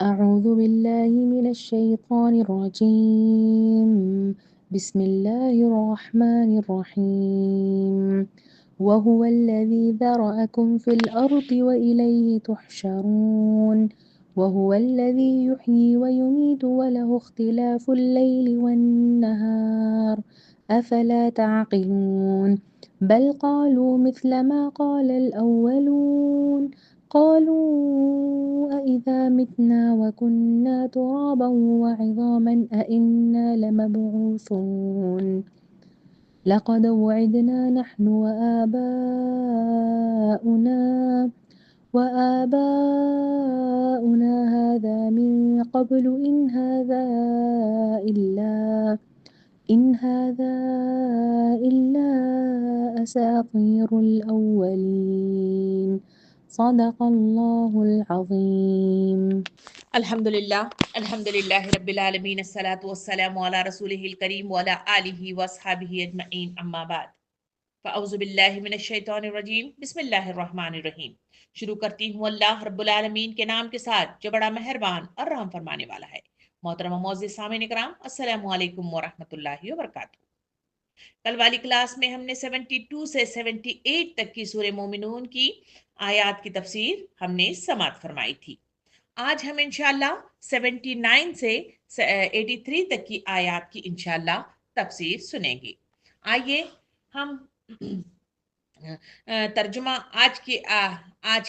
أعوذ بالله من الشيطان الرجيم. بسم الله الرحمن الرحيم. وهو الذي ذرأكم في الأرض وإليه تحشرون. وهو الذي يحيي ويميت وله اختلاف الليل والنهار أفلا تعقلون. بل قالوا مثل ما قال الأولون. قالوا أإذا متنا وكنا ترابا وعظاما أإنا لمبعوثون. لقد وعدنا نحن وآباؤنا هذا من قبل إن هذا إلا أساطير الأولين. صدق الله العظيم. الحمدللہ رب العالمین، الصلاۃ والسلام علی رسولہ الکریم وعلی آلہ واصحابہ اجمعین، اما بعد فاعوذ باللہ من الشیطان الرجیم، بسم اللہ الرحمن الرحیم۔ شروع کرتی ہوں اللہ رب العالمین کے نام کے ساتھ جو بڑا مہربان اور رحم فرمانے والا ہے۔ محترم و معزز سامعین کرام، السلام علیکم ورحمۃ اللہ وبرکاتہ۔ کل والی کلاس میں ہم نے 72 سے 78 تک کی سورہ مومنون کی آیات کی تفسیر ہم نے سماعت فرمائی تھی۔ آج ہم انشاءاللہ 79 سے 83 تک کی آیات کی انشاءاللہ تفسیر سنیں گے۔ آئیے ہم ترجمہ آج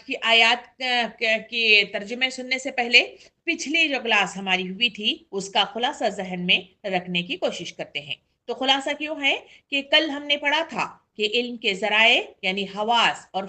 کی آیات کے ترجمے سننے سے پہلے پچھلی جو کلاس ہماری ہوئی تھی اس کا خلاصہ ذہن میں رکھنے کی کوشش کرتے ہیں۔ تو خلاصہ کیوں ہے کہ کل ہم نے پڑھا تھا کہ علم کے ذرائع یعنی حواس اور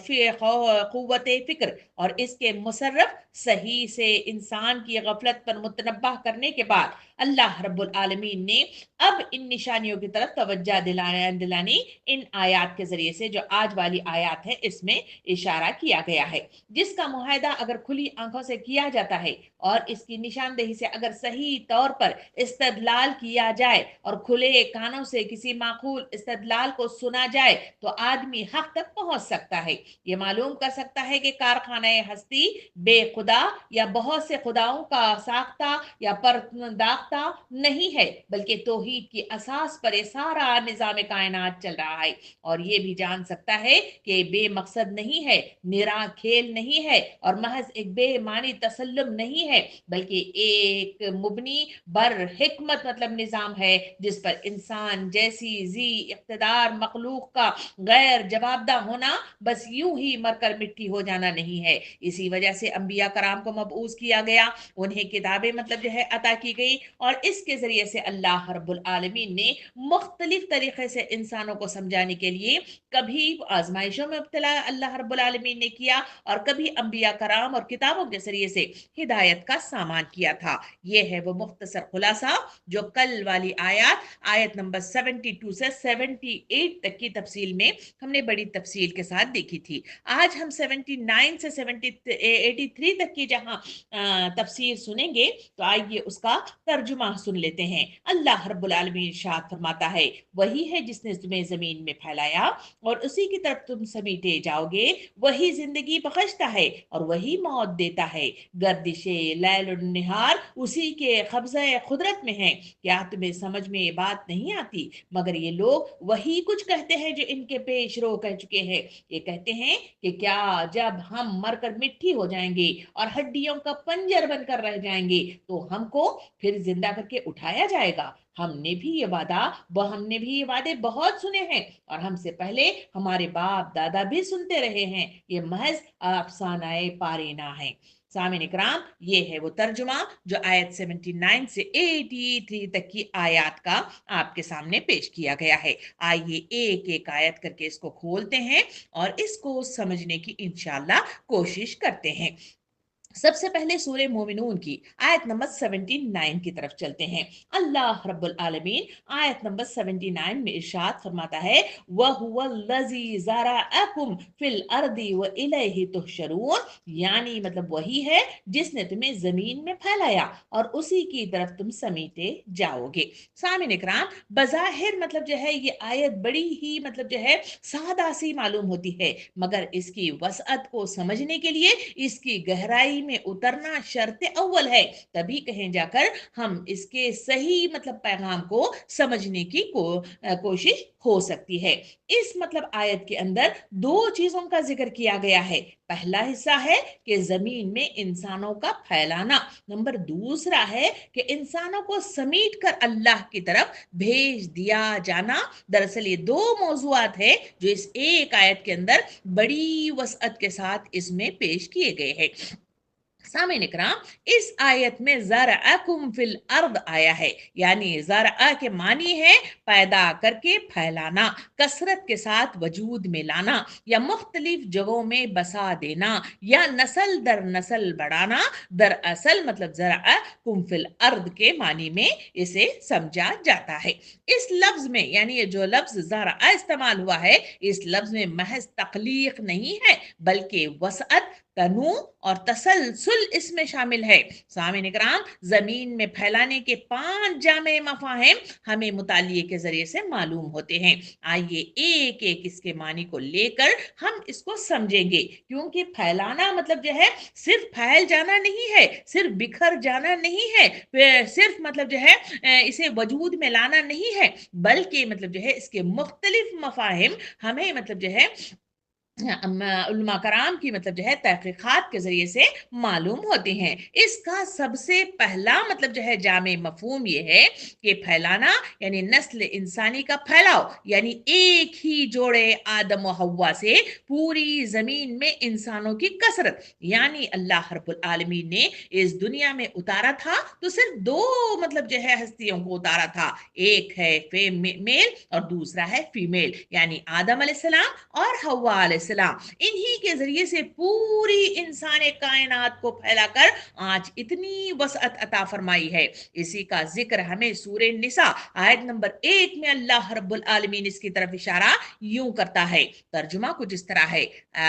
قوت فکر اور اس کے مصرف صحیح سے انسان کی غفلت پر متنبہ کرنے کے بعد اللہ رب العالمین نے اب ان نشانیوں کی طرف توجہ دلانی ان آیات کے ذریعے سے جو آج والی آیات ہے اس میں اشارہ کیا گیا ہے، جس کا معاہدہ اگر کھلی آنکھوں سے کیا جاتا ہے اور اس کی نشاندہی سے اگر صحیح طور پر استدلال کیا جائے اور کھلے کانوں سے کسی معقول استدلال کو سنا جائے تو آدمی حق تک پہنچ سکتا ہے، یہ معلوم کر سکتا ہے کہ کارخانہ ہستی بے خدا یا بہت سے خداؤں کا ساختہ یا پرداختہ نہیں ہے، بلکہ توحید کی اساس پر یہ سارا نظام کائنات چل رہا ہے، اور یہ بھی جان سکتا ہے کہ بے مقصد نہیں ہے، نرا کھیل نہیں ہے اور محض ایک بے معنی تسلم نہیں ہے، بلکہ ایک مبنی بر حکمت مطلب نظام ہے جس پر انسان جیسی ذی اقتدار مخلوق کا غیر جواب دہ ہونا بس یوں ہی مر کر مٹی ہو جانا نہیں ہے۔ اسی وجہ سے انبیاء کرام کو مبعوث کیا گیا، انہیں کتابیں مطلب جو ہے عطا کی گئی، اور اس کے ذریعے سے اللہ رب العالمین نے مختلف طریقے سے انسانوں کو سمجھانے کے لیے کبھی آزمائشوں میں ابتلا اللہ رب العالمین نے کیا اور کبھی انبیاء کرام اور کتابوں کے ذریعے سے ہدایت کا سامان کیا تھا۔ یہ ہے وہ مختصر خلاصہ جو کل والی آیت نمبر 72 سے 78 تک کی تفصیل میں ہم نے بڑی تفصیل کے ساتھ دیکھی تھی۔ آج ہم 79 سے 83 تک کی جہاں تفسیر سنیں گے تو آئیے اس کا ترجمہ سن لیتے ہیں۔ اللہ رب العالمین ارشاد فرماتا ہے، وہی ہے جس نے تمہیں زمین میں پھیلایا اور اسی کی طرف تم سمیٹے جاؤ گے، وہی زندگی بخشتا ہے اور وہی موت دیتا ہے، گردش لیل و نہار اسی کے قبضہ قدرت میں ہے، کیا تمہیں سمجھ میں یہ بات نہیں آتی؟ مگر یہ لوگ وہی کچھ کہتے ہیں جو ان کے پیش رو کہہ چکے ہیں، یہ کہتے ہیں کہ کیا جب ہم مر کر مٹی ہو جائیں گے اور ہڈیوں کا پنجر بن کر رہ جائیں گے تو ہم کو پھر زندہ کر کے اٹھایا جائے گا؟ ہم نے بھی یہ وعدے بہت سنے ہیں اور ہم سے پہلے ہمارے باپ دادا بھی سنتے رہے ہیں، یہ محض افسانہ پارینا ہے۔ سامعین اکرام، یہ ہے وہ ترجمہ جو آیت 79 سے 83 تک کی آیات کا آپ کے سامنے پیش کیا گیا ہے۔ آئیے ایک ایک آیت کر کے اس کو کھولتے ہیں اور اس کو سمجھنے کی انشاءاللہ کوشش کرتے ہیں۔ سب سے پہلے سورہ مومنون کی آیت نمبر 79 کی طرف چلتے ہیں۔ اللہ رب العالمین آیت نمبر 79 میں ارشاد فرماتا ہے، وَهُوَ الَّذِي زَرَعَكُمْ فِي الْأَرْضِ وَإِلَيْهِ تُحْشَرُونَ، یعنی مطلب وہی ہے جس نے تمہیں زمین میں پھیلایا اور اسی کی طرف تم سمیٹے جاؤ گے۔ سامعین اکرام، بظاہر مطلب جو ہے یہ آیت بڑی ہی مطلب جو ہے سادہ سی معلوم ہوتی ہے، مگر اس کی وسعت کو سمجھنے کے لیے، اس کی گہرائی میں اترنا شرط اول ہے، تبھی کہیں جا کر ہم اس کے صحیح مطلب پیغام کو سمجھنے کی کوشش ہو سکتی ہے۔ اس مطلب آیت کے اندر دو چیزوں کا ذکر کیا گیا ہے۔ پہلا حصہ ہے کہ زمین میں انسانوں کا پھیلانا، نمبر دوسرا ہے کہ انسانوں کو سمیٹ کر اللہ کی طرف بھیج دیا جانا۔ دراصل یہ دو موضوعات ہیں جو اس ایک آیت کے اندر بڑی وسعت کے ساتھ اس میں پیش کیے گئے ہیں۔ سامعین اکرام، اس آیت میں زرعکم فی الارض آیا ہے، یعنی زرع کے معنی ہے پیدا کر کے پھیلانا، کثرت کے ساتھ وجود میں لانا، یا مختلف جگہوں میں بسا دینا، یا نسل در نسل بڑھانا۔ دراصل مطلب زرعکم فی الارض کے معنی میں اسے سمجھا جاتا ہے۔ اس لفظ میں یعنی یہ جو لفظ زرع استعمال ہوا ہے، اس لفظ میں محض تخلیق نہیں ہے بلکہ وسعت، تنوع اور تسلسل اس میں شامل ہے۔ سامعین کرام، زمین میں پھیلانے کے 5 جامع مفاہیم ہمیں مطالعے کے ذریعے سے معلوم ہوتے ہیں۔ آئیے ایک ایک اس کے معنی کو لے کر ہم اس کو سمجھیں گے، کیونکہ پھیلانا مطلب جو ہے صرف پھیل جانا نہیں ہے، صرف بکھر جانا نہیں ہے، صرف مطلب جو ہے اسے وجود میں لانا نہیں ہے، بلکہ مطلب جو ہے اس کے مختلف مفاہیم ہمیں مطلب جو ہے علماء کرام کی مطلب جو ہے تحقیقات کے ذریعے سے معلوم ہوتے ہیں۔ اس کا سب سے پہلا مطلب جو ہے جامع مفہوم یہ ہے کہ پھیلانا یعنی نسل انسانی کا پھیلاؤ، یعنی ایک ہی جوڑے آدم و حوا سے پوری زمین میں انسانوں کی کثرت، یعنی اللہ رب العالمین نے اس دنیا میں اتارا تھا تو صرف 2 مطلب جو ہے ہستیوں کو اتارا تھا، ایک ہے میل اور دوسرا ہے فیمیل، یعنی آدم علیہ السلام اور حوا علیہ السلام۔ انہی کے ذریعے سے پوری انسان کائنات کو پھیلا کر آج اتنی وسعت عطا فرمائی ہے۔ اسی کا ذکر ہمیں سورہ نساء آیت نمبر 1 میں اللہ رب العالمین اس کی طرف اشارہ یوں کرتا ہے، ترجمہ کچھ اس طرح ہے۔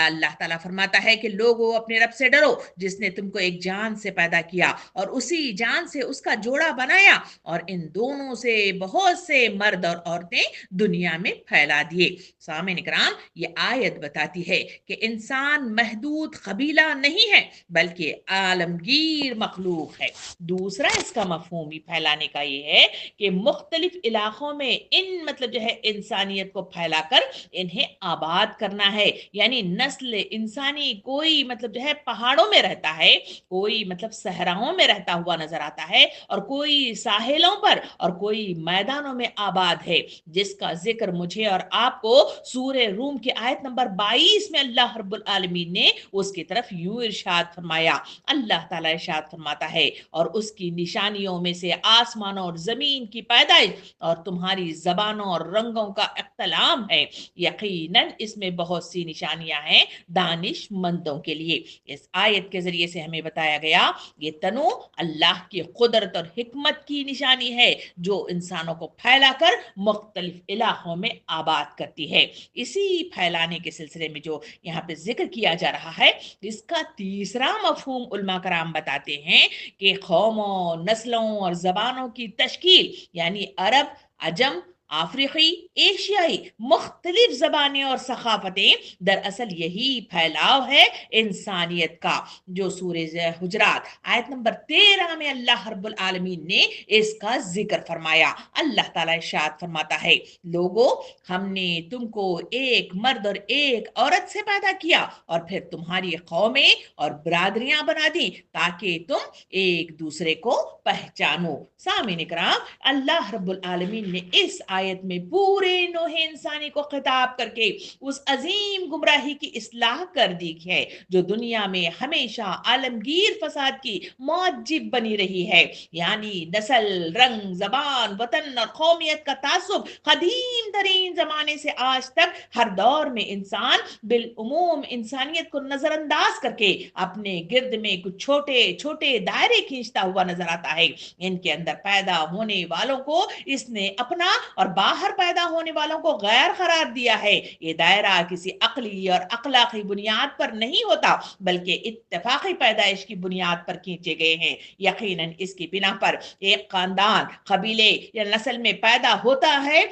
اللہ تعالیٰ فرماتا ہے کہ لوگو اپنے رب سے ڈرو جس نے تم کو ایک جان سے پیدا کیا اور اسی جان سے اس کا جوڑا بنایا، اور ان دونوں سے بہت سے مرد اور عورتیں دنیا میں پھیلا دیے۔ سامعین کرام، یہ آیت بتاتی ہے کہ انسان محدود قبیلہ نہیں ہے بلکہ عالمگیر مخلوق ہے۔ دوسرا اس کا مفہوم پھیلانے کا یہ ہے کہ مختلف علاقوں میں ان مطلب جو ہے انسانیت کو پھیلا کر انہیں آباد کرنا ہے، یعنی نسل انسانی کوئی مطلب جو ہے پہاڑوں میں رہتا ہے، کوئی مطلب صحراؤں میں رہتا ہوا نظر آتا ہے، اور کوئی ساحلوں پر اور کوئی میدانوں میں آباد ہے، جس کا ذکر مجھے اور آپ کو سورہ روم کی آیت نمبر 22 میں اللہ رب العالمین نے اس کی طرف یوں ارشاد فرمایا۔ اللہ تعالیٰ ارشاد فرماتا ہے، اور اس کی نشانیوں میں سے آسمانوں اور زمین کی پیدائش اور تمہاری زبانوں اور رنگوں کا اختلام ہے، یقیناً اس میں بہت سی نشانیاں ہیں دانش مندوں کے لیے۔ اس آیت کے ذریعے سے ہمیں بتایا گیا یہ تنوع اللہ کی قدرت اور حکمت کی نشانی ہے جو انسانوں کو پھیلا کر مختلف علاقوں میں آباد کرتی ہے۔ اسی پھیلانے کے سلسلے میں جو یہاں پہ ذکر کیا جا رہا ہے، اس کا تیسرا مفہوم علماء کرام بتاتے ہیں کہ قوموں، نسلوں اور زبانوں کی تشکیل، یعنی عرب، عجم، افریقی، ایشیائی، مختلف زبانیں اور ثقافتیں، دراصل یہی پھیلاؤ ہے انسانیت کا، جو سورہ حجرات آیت نمبر 13 میں اللہ رب العالمین نے اس کا ذکر فرمایا۔ اللہ تعالیٰ ارشاد فرماتا ہے، لوگو ہم نے تم کو ایک مرد اور ایک عورت سے پیدا کیا اور پھر تمہاری قومیں اور برادریاں بنا دی تاکہ تم ایک دوسرے کو پہچانو۔ سامعین کرام، اللہ رب العالمین نے اس آیت میں پورے نوع انسانی کو خطاب کر کے اس عظیم گمراہی کی اصلاح کر دی ہے جو دنیا میں ہمیشہ عالمگیر فساد کی موجب بنی رہی ہے، یعنی نسل، رنگ، زبان، وطن اور قومیت کا تعصب قدیم ترین زمانے سے آج تک ہر دور میں انسان بالعموم انسانیت کو نظر انداز کر کے اپنے گرد میں کچھ چھوٹے چھوٹے دائرے کھینچتا ہوا نظر آتا ہے۔ ان کے اندر پیدا ہونے والوں کو اس نے اپنا اور باہر پیدا ہونے والوں کو غیر قرار دیا ہے۔ یہ دائرہ کسی عقلی اور اخلاقی بنیاد پر نہیں ہوتا بلکہ اتفاقی پیدائش کی بنیاد پر کھینچے گئے ہیں۔ یقیناً اس کی بنا پر ایک خاندان، قبیلے یا نسل میں پیدا ہوتا ہے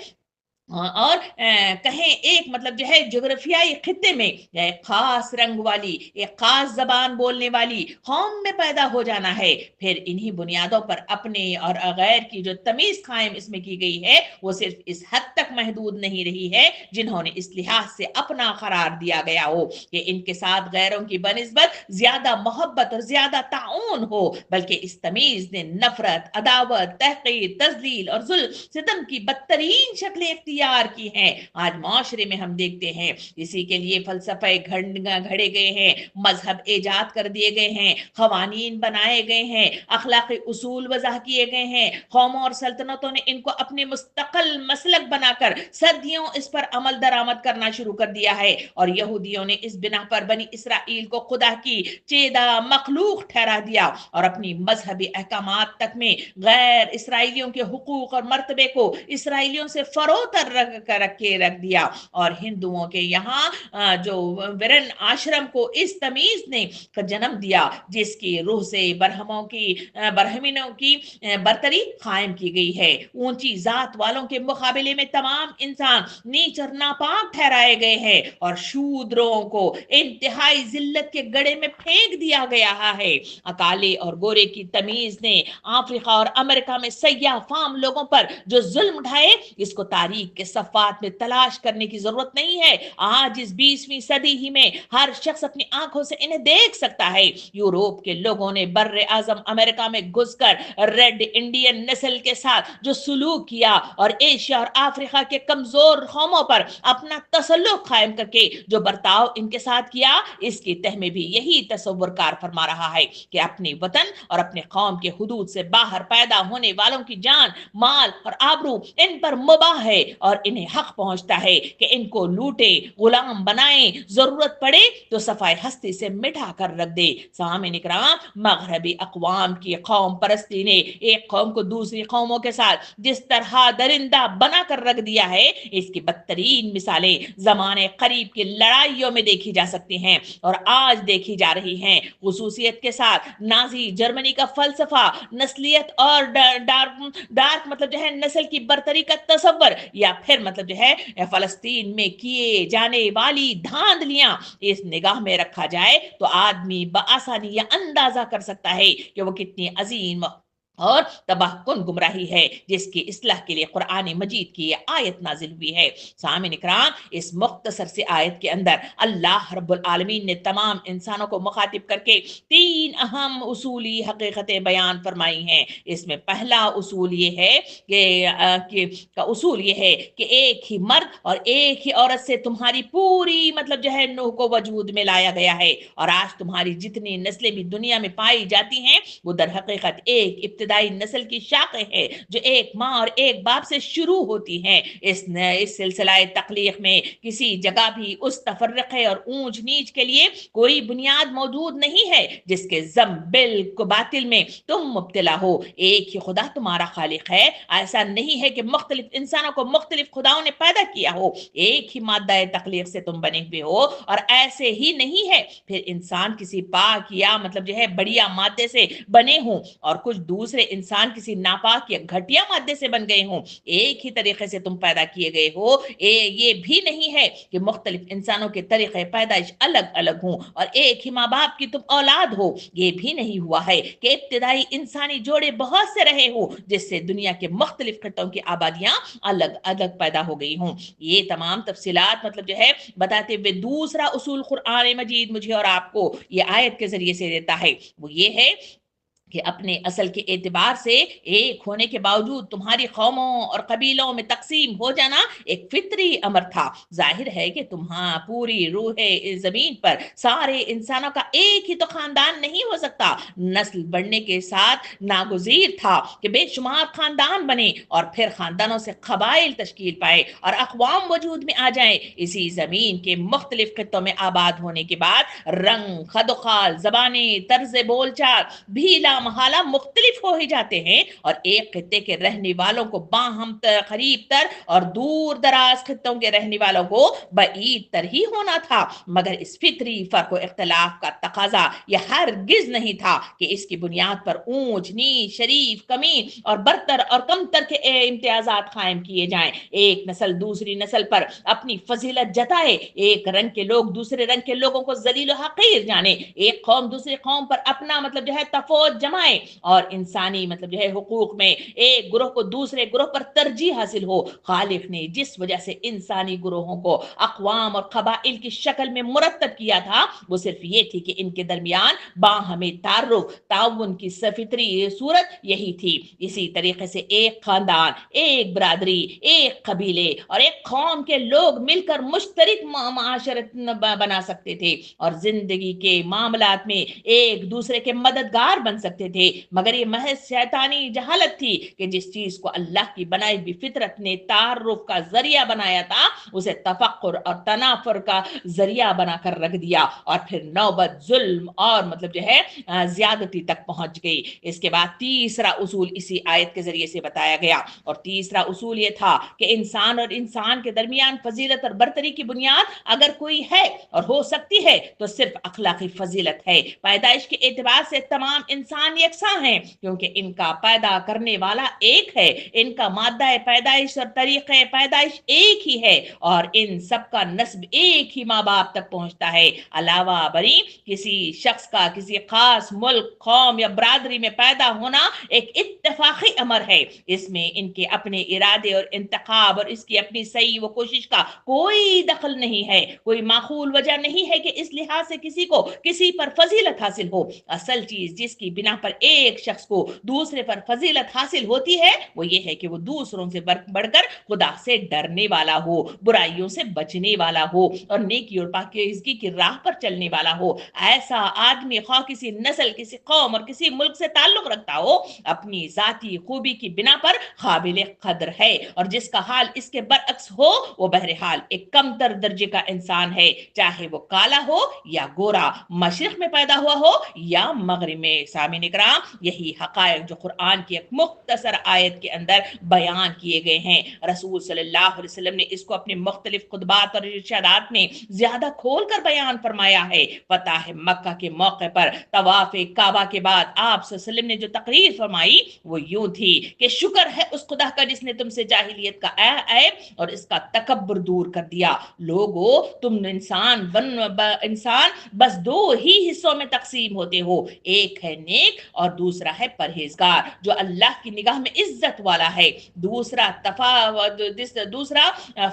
اور کہیں ایک مطلب جو ہے جغرافیائی خطے میں ایک خاص رنگ والی ایک خاص زبان بولنے والی قوم میں پیدا ہو جانا ہے، پھر انہی بنیادوں پر اپنے اور غیر کی جو تمیز قائم اس میں کی گئی ہے وہ صرف اس حد تک محدود نہیں رہی ہے جنہوں نے اس لحاظ سے اپنا قرار دیا گیا ہو کہ ان کے ساتھ غیروں کی بنسبت زیادہ محبت اور زیادہ تعاون ہو، بلکہ اس تمیز نے نفرت، عداوت، تحقیر، تذلیل اور ظلم ستم کی بدترین شکلیں اختیار کی ہیں۔ آج معاشرے میں ہم دیکھتے ہیں اسی کے لیے فلسفے گھڑے گئے ہیں، مذہب ایجاد کر دیے گئے ہیں، قوانین بنائے گئے ہیں، اخلاقی اصول وضع کیے گئے ہیں، قوموں اور سلطنتوں نے ان کو اپنے مستقل مسلک بنا کر صدیوں اس پر عمل درآمد کرنا شروع کر دیا ہے، اور یہودیوں نے اس بنا پر بنی اسرائیل کو خدا کی چیدہ مخلوق ٹھہرا دیا اور اپنی مذہبی احکامات تک میں غیر اسرائیلیوں کے حقوق اور مرتبے کو اسرائیلیوں سے فروتر رکھ دیا، اور ہندوؤں کے یہاں جو ورن آشرم کو اس تمیز نے جنم دیا جس کی روح سے برہمنوں کی برتری قائم کی گئی ہے۔ اونچی ذات والوں کے مقابلے میں تمام انسان نیچ اور ناپاک ٹھہرائے گئے ہیں اور شودروں کو انتہائی ذلت کے گڑھے میں پھینک دیا گیا ہے۔ کالے اور گورے کی تمیز نے افریقہ اور امریکہ میں سیاہ فام لوگوں پر جو ظلم اٹھائے اس کو تاریخ کے صفحات میں تلاش کرنے کی ضرورت نہیں ہے۔ آج اس 20ویں صدی ہی میں ہر شخص اپنی آنکھوں سے انہیں دیکھ سکتا ہے۔ یوروپ کے لوگوں نے بر اعظم امریکہ میں گھس کر ریڈ انڈین نسل کے ساتھ جو سلوک کیا اور ایشیا اور افریقہ کے کمزور قوموں پر اپنا تسلط قائم کر کے جو برتاؤ ان کے ساتھ کیا، اس کی تہ میں بھی یہی تصور کار فرما رہا ہے کہ اپنے وطن اور اپنے قوم کے حدود سے باہر پیدا ہونے والوں کی جان، مال اور آبرو ان پر مباح ہے اور انہیں حق پہنچتا ہے کہ ان کو لوٹے، غلام بنائیں، ضرورت پڑے تو صفائے ہستی سے مٹا کر رکھ دے۔ سامعین کرام، مغربی اقوام کی قوم پرستی نے ایک قوم کو دوسری قوموں کے ساتھ جس طرح درندہ بنا کر رکھ دیا ہے، اس کی بدترین مثالیں زمانے قریب کی لڑائیوں میں دیکھی جا سکتی ہیں اور آج دیکھی جا رہی ہیں۔ خصوصیت کے ساتھ نازی جرمنی کا فلسفہ نسلیت اور ڈارک مطلب جو ہے نسل کی برتری کا تصور، یا پھر مطلب جو ہے فلسطین میں کیے جانے والی دھاندلیاں اس نگاہ میں رکھا جائے تو آدمی بآسانی یہ اندازہ کر سکتا ہے کہ وہ کتنی عظیم اور تباہ کن گمراہی ہے جس کی اصلاح کے لیے قرآن مجید کی یہ آیت نازل ہوئی ہے۔ سامعین کرام، اس مختصر سی آیت کے اندر اللہ رب العالمین نے تمام انسانوں کو مخاطب کر کے 3 اہم اصولی حقیقتیں بیان فرمائی ہیں۔ اس میں پہلا اصول یہ ہے کہ ایک ہی مرد اور ایک ہی عورت سے تمہاری پوری مطلب جو ہے نوح کو وجود میں لایا گیا ہے، اور آج تمہاری جتنی نسلیں بھی دنیا میں پائی جاتی ہیں وہ در حقیقت ایک ابتدائی نسل کی شاخیں ہیں جو ایک ماں اور ایک باپ سے شروع ہوتی ہیں۔ اس سلسلہ تخلیق میں کسی جگہ بھی اس تفرقے اور اونچ نیچ کے لیے کوئی بنیاد موجود نہیں ہے جس کے ذم بالکل باطل میں تم مبتلا ہو۔ ایک ہی خدا تمہارا خالق ہے، ایسا نہیں ہے کہ مختلف انسانوں کو مختلف خداؤں نے پیدا کیا ہو، ایک ہی مادہ تخلیق سے تم بنے ہوئے ہو، اور ایسے ہی نہیں ہے پھر انسان کسی پاک یا مطلب جو ہے بڑھیا مادے سے بنے ہوں اور کچھ دوسرے انسان کسی ناپاک یا گھٹیا مادے سے بن گئے ہوں، ایک ہی طریقے سے تم پیدا کیے گئے ہو۔ یہ بھی نہیں ہے کہ مختلف انسانوں کے طریقے پیدائش الگ الگ ہوں اور ایک ہی ماں باپ کی تم اولاد ہو۔ یہ بھی نہیں ہوا ہے کہ ابتدائی انسانی جوڑے بہت سے رہے ہوں جس سے دنیا کے مختلف خطوں کی آبادیاں الگ الگ پیدا ہو گئی ہوں۔ یہ تمام تفصیلات مطلب جو ہے بتاتے ہوئے دوسرا اصول قرآن مجید مجھے اور آپ کو یہ آیت کے ذریعے سے دیتا ہے، وہ یہ ہے کہ اپنے اصل کے اعتبار سے ایک ہونے کے باوجود تمہاری قوموں اور قبیلوں میں تقسیم ہو جانا ایک فطری امر تھا۔ ظاہر ہے کہ تمہاں پوری روح زمین پر سارے انسانوں کا ایک ہی تو خاندان نہیں ہو سکتا، نسل بڑھنے کے ساتھ ناگزیر تھا کہ بے شمار خاندان بنے اور پھر خاندانوں سے قبائل تشکیل پائے اور اقوام وجود میں آ جائیں۔ اسی زمین کے مختلف خطوں میں آباد ہونے کے بعد رنگ، خد و خال، زبانیں، طرز بول چال بھی لا محالہ مختلف ہو ہی جاتے ہیں، اور ایک خطے کے رہنے والوں کو باہم قریب تر اور دور دراز خطوں کے رہنے والوں کو بعید تر ہی ہونا تھا، مگر اس فطری فرق و اختلاف کا تقاضا یہ ہرگز نہیں تھا کہ اس کی بنیاد پر اونچ نیچ، شریف کمی اور برتر اور کمتر کے امتیازات قائم کیے جائیں، ایک نسل دوسری نسل پر اپنی فضیلت جتائے، ایک رنگ کے لوگ دوسرے رنگ کے لوگوں کو ذلیل و حقیر جانے، ایک قوم دوسری قوم پر اپنا تفوت جمائے، اور انسانی حقوق میں ایک گروہ کو دوسرے گروہ پر ترجیح حاصل ہو۔ خالق نے جس وجہ سے انسانی گروہوں کو اقوام اور قبائل کی شکل میں مرتب کیا تھا وہ صرف یہ تھی کہ ان کے درمیان باہمی تعارف تعاون کی فطری صورت یہی تھی۔ اسی طریقے سے ایک خاندان، ایک برادری، ایک قبیلے اور ایک قوم کے لوگ مل کر مشترک معاشرت بنا سکتے تھے اور زندگی کے معاملات میں ایک دوسرے کے مددگار بن سکتے تھے، مگر یہ محض شیطانی جہالت تھی کہ جس چیز کو اللہ کی بنائی ہوئی فطرت نے تعارف کا ذریعہ بنایا تھا اسے تفکر اور تنافر کا ذریعہ بنا کر رکھ دیا، اور پھر نوبت ظلم اور زیادتی تک پہنچ گئی۔ اس کے بعد تیسرا اصول اسی آیت کے ذریعے سے بتایا گیا، اور تیسرا اصول یہ تھا کہ انسان اور انسان کے درمیان فضیلت اور برتری کی بنیاد اگر کوئی ہے اور ہو سکتی ہے تو صرف اخلاقی فضیلت ہے۔ پیدائش کے اعتبار سے تمام انسان یکساں ہیں کیونکہ ان کا پیدا کرنے والا ایک ہے، ان کا مادہ پیدائش اور طریقہ پیدائش ایک ہی ہے، اور ان سب کا نسب ایک ہی ماں باپ تک پہنچتا ہے۔ علاوہ بری کسی شخص کا کسی خاص ملک، قوم یا برادری میں پیدا ہونا ایک اتفاقی امر ہے، اس میں ان کے اپنے ارادے اور انتخاب اور اس کی اپنی صحیح و کوشش کا کوئی دخل نہیں ہے، کوئی معقول وجہ نہیں ہے کہ اس لحاظ سے کسی کو کسی پر فضیلت حاصل ہو۔ اصل چیز جس کی بنا پر ایک شخص کو دوسرے پر فضیلت حاصل ہوتی ہے وہ یہ ہے کہ وہ دوسروں سے بڑھ کر خدا سے ڈرنے والا ہو، برائیوں سے بچنے والا ہو اور نیکی اور پاکیزگی کی راہ پر چلنے والا ہو۔ ایسا آدمی خواہ کسی نسل، کسی قوم اور کسی ملک سے تعلق رکھتا ہو، اپنی ذاتی خوبی کی بنا پر قابل قدر ہے، اور جس کا حال اس کے برعکس ہو وہ بہرحال ایک کم تر درجے کا انسان ہے، چاہے وہ کالا ہو یا گورا، مشرق میں پیدا ہوا ہو یا مغرب میں۔ سامعین کرام، یہی حقائق جو قرآن کی ایک مختصر آیت کے اندر بیان کیے گئے ہیں، رسول صلی اللہ علیہ وسلم نے اس کو اپنے مختلف خطبات اور ارشادات میں زیادہ کھول کر بیان فرمایا ہے۔ فتح مکہ کے موقع پر طواف کعبہ کے بعد آپ صلی اللہ علیہ وسلم نے جو تقریر فرمائی وہ یوں تھی کہ شکر ہے اس خدا کا جس نے تم سے جاہلیت کا عیب اور اس کا تکبر دور کر دیا۔ لوگو، تم انسان بس دو ہی حصوں میں تقسیم ہوتے ہو، ایک ہے نیک اور دوسرا ہے پرہیزگار جو اللہ کی نگاہ میں عزت والا ہے، دوسرا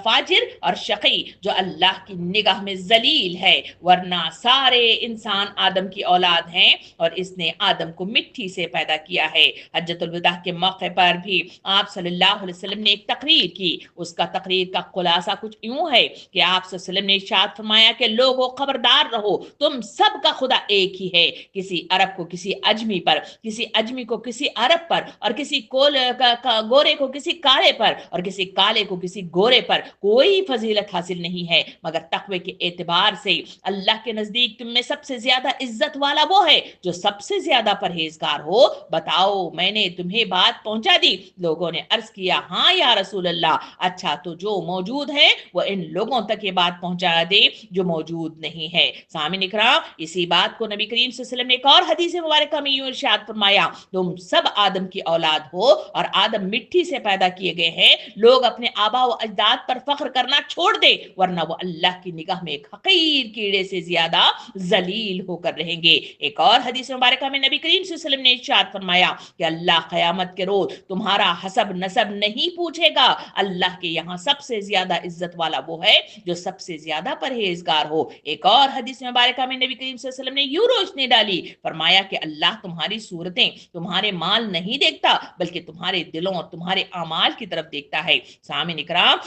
فاجر اور شقی جو اللہ کی نگاہ میں ذلیل ہے، ورنہ سارے انسان آدم کی اولاد ہیں اور اس نے آدم کو مٹی سے پیدا کیا ہے۔ حجۃ الوداع کے موقع پر بھی آپ صلی اللہ علیہ وسلم نے ایک تقریر کی، اس کا تقریر کا خلاصہ کچھ یوں ہے کہ آپ صلی اللہ علیہ وسلم نے ارشاد فرمایا کہ لوگوں خبردار رہو، تم سب کا خدا ایک ہی ہے، کسی عرب کو کسی اجمی پر، کسی اجمی کو کسی عرب پر، اور کسی گورے کو کسی کالے پر، اور کسی کالے کو کسی گورے پر کوئی فضیلت حاصل نہیں ہے، مگر تقوی کے اعتبار سے اللہ کے نزدیک تم میں سب سے زیادہ عزت والا وہ ہے جو سب سے زیادہ پرہیزگار ہو۔ بتاؤ میں نے تمہیں بات پہنچا دی؟ لوگوں نے عرض کیا ہاں یا رسول اللہ۔ اچھا تو جو موجود ہے وہ ان لوگوں تک یہ بات پہنچا دے جو موجود نہیں ہے۔ سامعین اکرام، اسی بات کو نبی کریم صلی اللہ علیہ وسلم نے ایک اور حدیث مبارکہ میں یوں ارشاد فرمایا، تم سب آدم کی اولاد ہو اور آدم مٹی سے پیدا کیے گئے ہیں، لوگ اپنے آبا و اجداد پر فخر کرنا چھوڑ دے ورنہ وہ اللہ کی نگاہ میں ایک حقیر کیڑے سے زیادہ ذلیل ہو کر رہیں گے۔ ایک اور حدیث مبارکہ میں نبی کریم صلی اللہ علیہ وسلم نے ارشاد فرمایا کہ اللہ قیامت کے روز تمہارا حسب نسب نہیں پوچھے گا، اللہ کے یہاں سب سے زیادہ عزت والا وہ ہے جو سب سے زیادہ پرہیزگار ہو۔ ایک اور حدیث مبارکہ میں نبی کریم صلی اللہ علیہ وسلم نے یوں روشنی ڈالی، فرمایا کہ اللہ تمہاری صورتیں، تمہارے مال نہیں دیکھتا بلکہ تمہارے دلوں اور تمہارے اعمال کی طرف دیکھتا ہے۔ سامعین اکرام،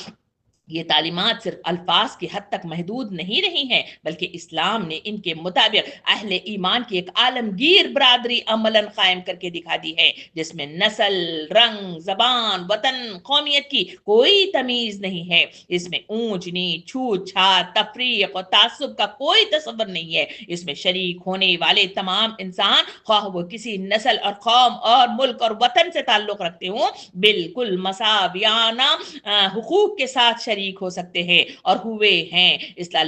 یہ تعلیمات صرف الفاظ کی حد تک محدود نہیں رہی ہیں، بلکہ اسلام نے ان کے مطابق اہل ایمان کی ایک عالمگیر برادری عملاً قائم کر کے دکھا دی ہے، جس میں نسل، رنگ، زبان، وطن، قومیت کی کوئی تمیز نہیں ہے۔ اس میں اونچ نیچ، چھوت چھات، تفریق اور تعصب کا کوئی تصور نہیں ہے۔ اس میں شریک ہونے والے تمام انسان، خواہ وہ کسی نسل اور قوم اور ملک اور وطن سے تعلق رکھتے ہوں، بالکل مساویانہ حقوق کے ساتھ شریک ہو سکتے ہیں اور ہوئے ہیں۔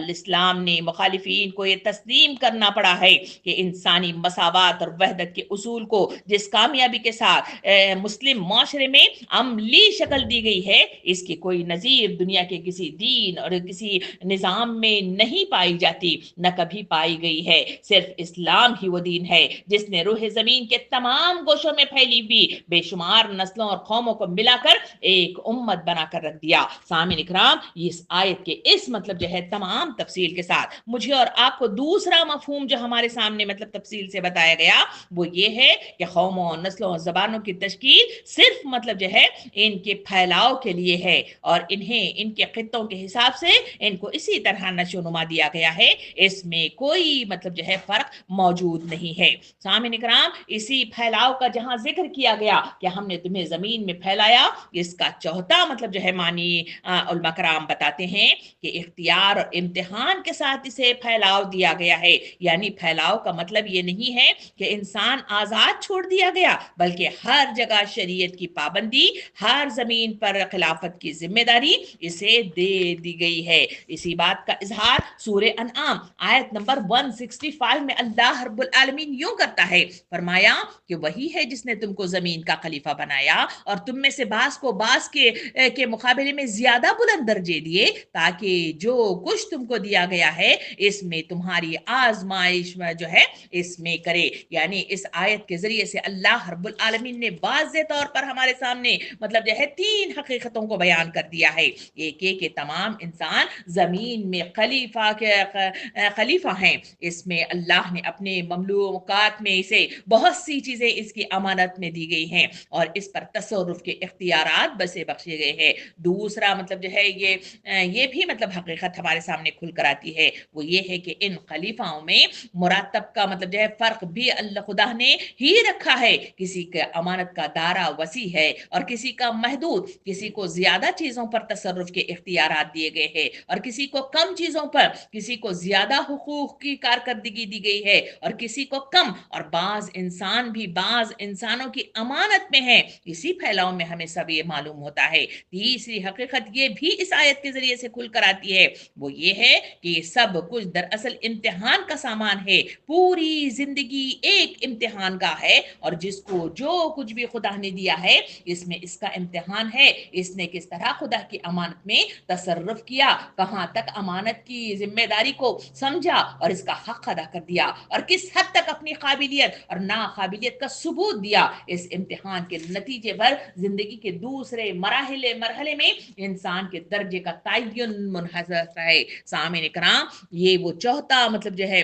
اسلام نے مخالفین کو یہ تسلیم کرنا پڑا ہے کہ انسانی مساوات اور وحدت کے اصول کو جس کامیابی کے ساتھ مسلم معاشرے میں عملی شکل دی گئی ہے، اس کی کوئی نظیر دنیا کے کسی دین اور کسی نظام میں نہیں پائی جاتی، نہ کبھی پائی گئی ہے۔ صرف اسلام ہی وہ دین ہے جس نے روح زمین کے تمام گوشوں میں پھیلی ہوئی بے شمار نسلوں اور قوموں کو ملا کر ایک امت بنا کر رکھ دیا۔ سامعین اکرام، اس آیت کے اس مطلب جو ہے تمام تفصیل کے ساتھ مجھے اور آپ کو دوسرا مفہوم جو ہمارے سامنے مطلب تفصیل سے بتایا گیا وہ یہ ہے کہ قوموں، نسلوں اور زبانوں کی تشکیل صرف مطلب جو ہے ان کے پھیلاؤ کے لیے ہے، اور انہیں ان کے خطوں کے حساب سے ان کو اسی طرح نشو نما دیا گیا ہے، اس میں کوئی مطلب جو ہے فرق موجود نہیں ہے۔ سامعین اکرام، اسی پھیلاؤ کا جہاں ذکر کیا گیا کہ ہم نے تمہیں زمین میں پھیلایا، اس کا چوتھا مطلب جو ہے معنی علماء کرام بتاتے ہیں کہ اختیار اور امتحان کے ساتھ اسے پھیلاؤ دیا گیا ہے۔ یعنی پھیلاؤ کا مطلب یہ نہیں ہے کہ انسان آزاد چھوڑ دیا گیا، بلکہ ہر جگہ شریعت کی پابندی، ہر زمین پر خلافت کی ذمہ داری اسے دے دی گئی ہے۔ اسی بات کا اظہار سورہ انعام آیت نمبر 165 میں اللہ رب العالمین یوں کرتا ہے، فرمایا کہ وہی ہے جس نے تم کو زمین کا خلیفہ بنایا اور تم میں سے بعض کو بعض کے مقابلے میں زیادہ بلند درجے دیے، تاکہ جو کچھ تم کو دیا گیا ہے اس میں تمہاری آزمائش جو ہے اس میں کرے۔ یعنی اس آیت کے ذریعے سے اللہ رب العالمین نے واضح طور پر ہمارے سامنے مطلب جو ہے تین حقیقتوں کو بیان کر دیا ہے۔ ایک یہ کہ تمام انسان زمین میں خلیفہ ہیں، اس میں اللہ نے اپنے مملوکات میں سے بہت سی چیزیں اس کی امانت میں دی گئی ہیں اور اس پر تصرف کے اختیارات بسے بخشے گئے ہیں۔ دوسرا مطلب جو ہے یہ بھی مطلب حقیقت ہمارے سامنے کھل کر آتی ہے، وہ یہ ہے کہ ان خلیفاؤں میں مراتب کا مطلب جو ہے فرق بھی اللہ خدا نے ہی رکھا ہے۔ کسی کے امانت کا دائرہ وسیع ہے اور کسی کا محدود، کسی کو زیادہ چیزوں پر تصرف کے اختیارات دیے گئے ہیں اور کسی کو کم چیزوں پر، کسی کو زیادہ حقوق کی کارکردگی دی گئی ہے اور کسی کو کم، اور بعض انسان بھی بعض انسانوں کی امانت میں ہیں۔ اسی پھیلاؤ میں ہمیں سب یہ معلوم ہوتا ہے۔ تیسری حقیقت یہ بھی اس آیت کے ذریعے سے کھل کر آتی ہے، وہ یہ ہے کہ یہ سب کچھ دراصل امتحان کا سامان ہے۔ پوری زندگی ایک امتحان کا ہے اور جس کو جو کچھ بھی خدا نے دیا ہے اس میں اس کا امتحان ہے، اس نے کس طرح خدا کی امانت میں تصرف کیا، کہاں تک امانت کی ذمہ داری کو سمجھا اور اس کا حق ادا کر دیا، اور کس حد تک اپنی قابلیت اور ناقابلیت کا ثبوت دیا۔ اس امتحان کے نتیجے پر زندگی کے دوسرے مرحلے میں انسان کے درجے کا تعین منحصر ہے۔ سامعین کرام، یہ وہ چوتھا مطلب جو ہے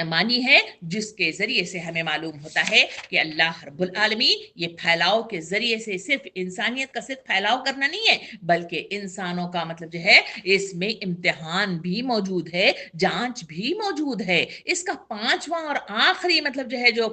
معنی ہے جس کے ذریعے سے ہمیں معلوم ہوتا ہے کہ اللہ رب العالمین یہ پھیلاؤ کے ذریعے سے صرف انسانیت کا صرف پھیلاؤ کرنا نہیں ہے، بلکہ انسانوں کا مطلب جو ہے اس میں امتحان بھی موجود ہے، جانچ بھی موجود ہے۔ اس کا پانچواں اور آخری مطلب جو ہے جو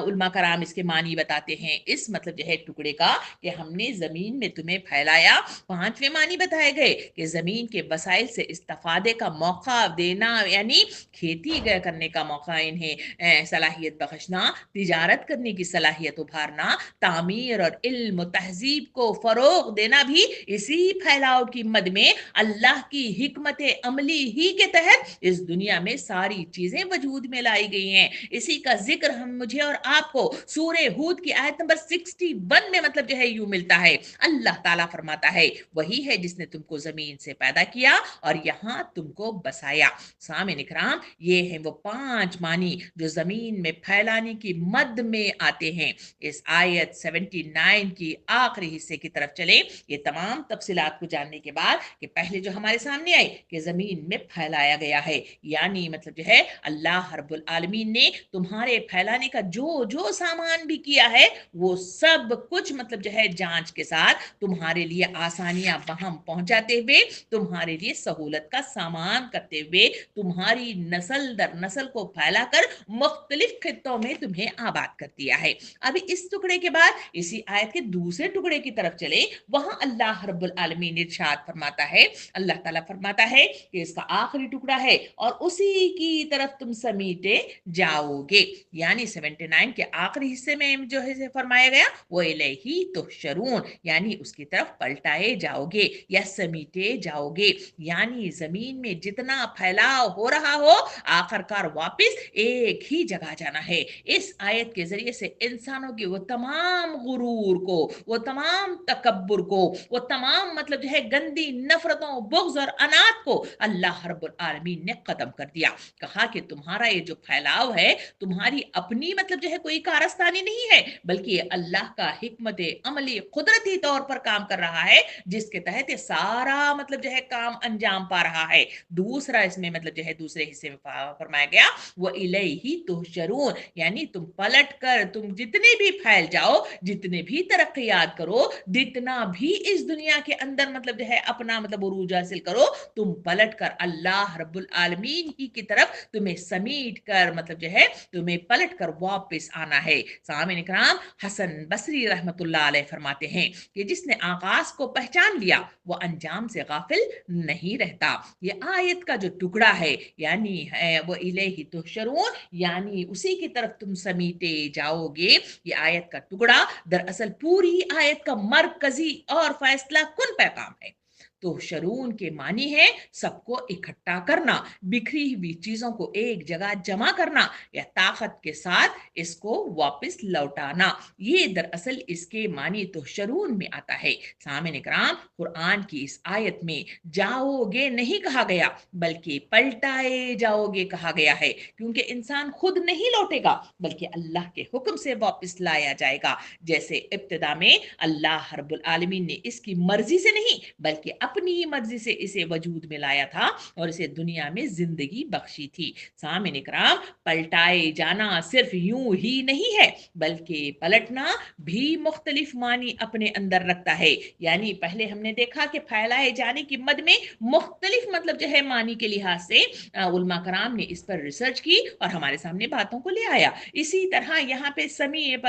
علماء کرام اس کے معنی بتاتے ہیں اس مطلب جو ہے ٹکڑے کا کہ ہم نے زمین میں تمہیں پھیلایا، پانچویں معنی بتائے گئے کہ زمین کے وسائل سے استفادے کا موقع دینا، یعنی کھیتی کرنے کا موقع انہیں صلاحیت بخشنا، تجارت کرنے کی صلاحیت ابھارنا، تعمیر اور علم و تہذیب کو فروغ دینا بھی اسی پھیلاؤ کی مد میں اللہ کی حکمت عملی ہی کے تحت اس دنیا میں ساری چیزیں وجود میں لائی گئی ہیں۔ اسی کا ذکر مجھے اور آپ کو سورہ ہود کی آیت نمبر 61 میں مطلب جو ہے یوں ملتا ہے۔ اللہ تعالیٰ فرماتا ہے وہی ہے جس نے تم کو زمین سے پیدا کیا اور یہاں تم کو بسایا۔ سامعین اکرام، یہ ہیں وہ 5 मानी जो जमीन में फैलाने की मद में आते हैं। इस आयत 79 की आखिरी हिस्से की तरफ चले। ये तमाम तफसीलात को जानने के बाद कि पहले जो हमारे सामने आई कि जमीन में फैलाया गया है, यानी मतलब जो है अल्लाह रब्बुल आलमीन ने तुम्हारे फैलाने का जो जो सामान भी किया है वो सब कुछ मतलब जो है जांच के साथ तुम्हारे लिए आसानियां बहम पहुंचाते हुए, तुम्हारे लिए सहूलत का सामान करते हुए, तुम्हारी नस्ल दर नस्ल को फैलाकर मुख्तलिफ खित्तों में तुम्हें आबाद कर दिया है। अभी इस टुकड़े के बाद इसी आयत के दूसरे टुकड़े की तरफ चले, वहां अल्लाह रब्बुल आलमीन इरशाद फरमाता है, अल्लाह ताला फरमाता है कि इसका आखिरी टुकड़ा है और उसी की तरफ तुम समीटे जाओगे। यानी 79 के आखिरी हिस्से में जो है फरमाया गया वो इलैही तुहशरून, यानी उसकी तरफ पलटाए जाओगे या समीटे जाओगे। यानी जमीन में जितना फैलाव हो रहा हो आखिरकार वापस एक ही जगह जाना है। इस आयत के जरिए से इंसानों की वो तमाम गुरूर को, वो तमाम तकब्बुर को, वो तमाम मतलब जो है गंदी नफरतों, बुग़्ज़ और अनात को अल्लाह रब्बुल आलमीन ने खत्म कर दिया। कहा कि तुम्हारा ये जो फैलाव है तुम्हारी अपनी मतलब जो है कोई कारस्तानी नहीं है, बल्कि ये अल्लाह का हिकमत अमली कुदरती तौर पर काम कर रहा है, जिसके तहत ये सारा मतलब जो है काम अंजाम पा रहा है। दूसरा इसमें मतलब जो है दूसरे हिस्से में फरमाया गया वो इलैही तुहशरून, यानी तुम पलट कर तुम जितने भी फैल जाओ, जितने भी तरक्कियात करो, जितना भी इस दुनिया के अंदर मतलब जो है अपना मतलब उरूज हासिल करो, तुम पलट कर अल्लाह रब्बुल आलमीन ही की तरफ तुम्हें समीट कर मतलब जो है तुम्हें पलट कर वापस आना है। सामीन इकराम, हसन बसरी रहमतुल्लाह अलैह फरमाते हैं कि जिसने आगाज को पहचान लिया वो अंजाम से गाफिल नहीं रहता। ये आयत का जो टुकड़ा है यानी है वो इलैही तुहशरून, यानी उसी की तरफ तुम समीटे जाओगे, ये आयत का टुकड़ा दरअसल पूरी आयत का मरकजी और फैसला कुन पैगाम है। तो शरून के मानी है सबको इकट्ठा करना, बिखरी हुई चीजों को एक जगह जमा करना या ताकत के साथ इसको वापस लौटाना, ये दरअसल इसके मानी तो शरून में आता है। सामने इकराम, कुरान की इस आयत में जाओगे नहीं कहा गया बल्कि पलटाए जाओगे कहा गया है, क्योंकि इंसान खुद नहीं लौटेगा बल्कि अल्लाह के हुक्म से वापस लाया जाएगा। जैसे इब्तिदा में अल्लाह रब्बुल आलमीन ने इसकी मर्जी से नहीं बल्कि अपनी मर्जी से इसे वजूद में लाया था और इसे दुनिया में जिंदगी बख्शी थी। सामिन इकराम, पलटाए जाना सिर्फ यूं ही नहीं है बल्कि पलटना भी मुख्तलिफ मानी अपने अंदर रखता है। यानी पहले हमने देखा कि फैलाए जाने की मद में मुख्तलिफ मतलब जो है मानी के लिहाज से उलमा कराम ने इस पर रिसर्च की और हमारे सामने बातों को ले आया। इसी तरह यहाँ पे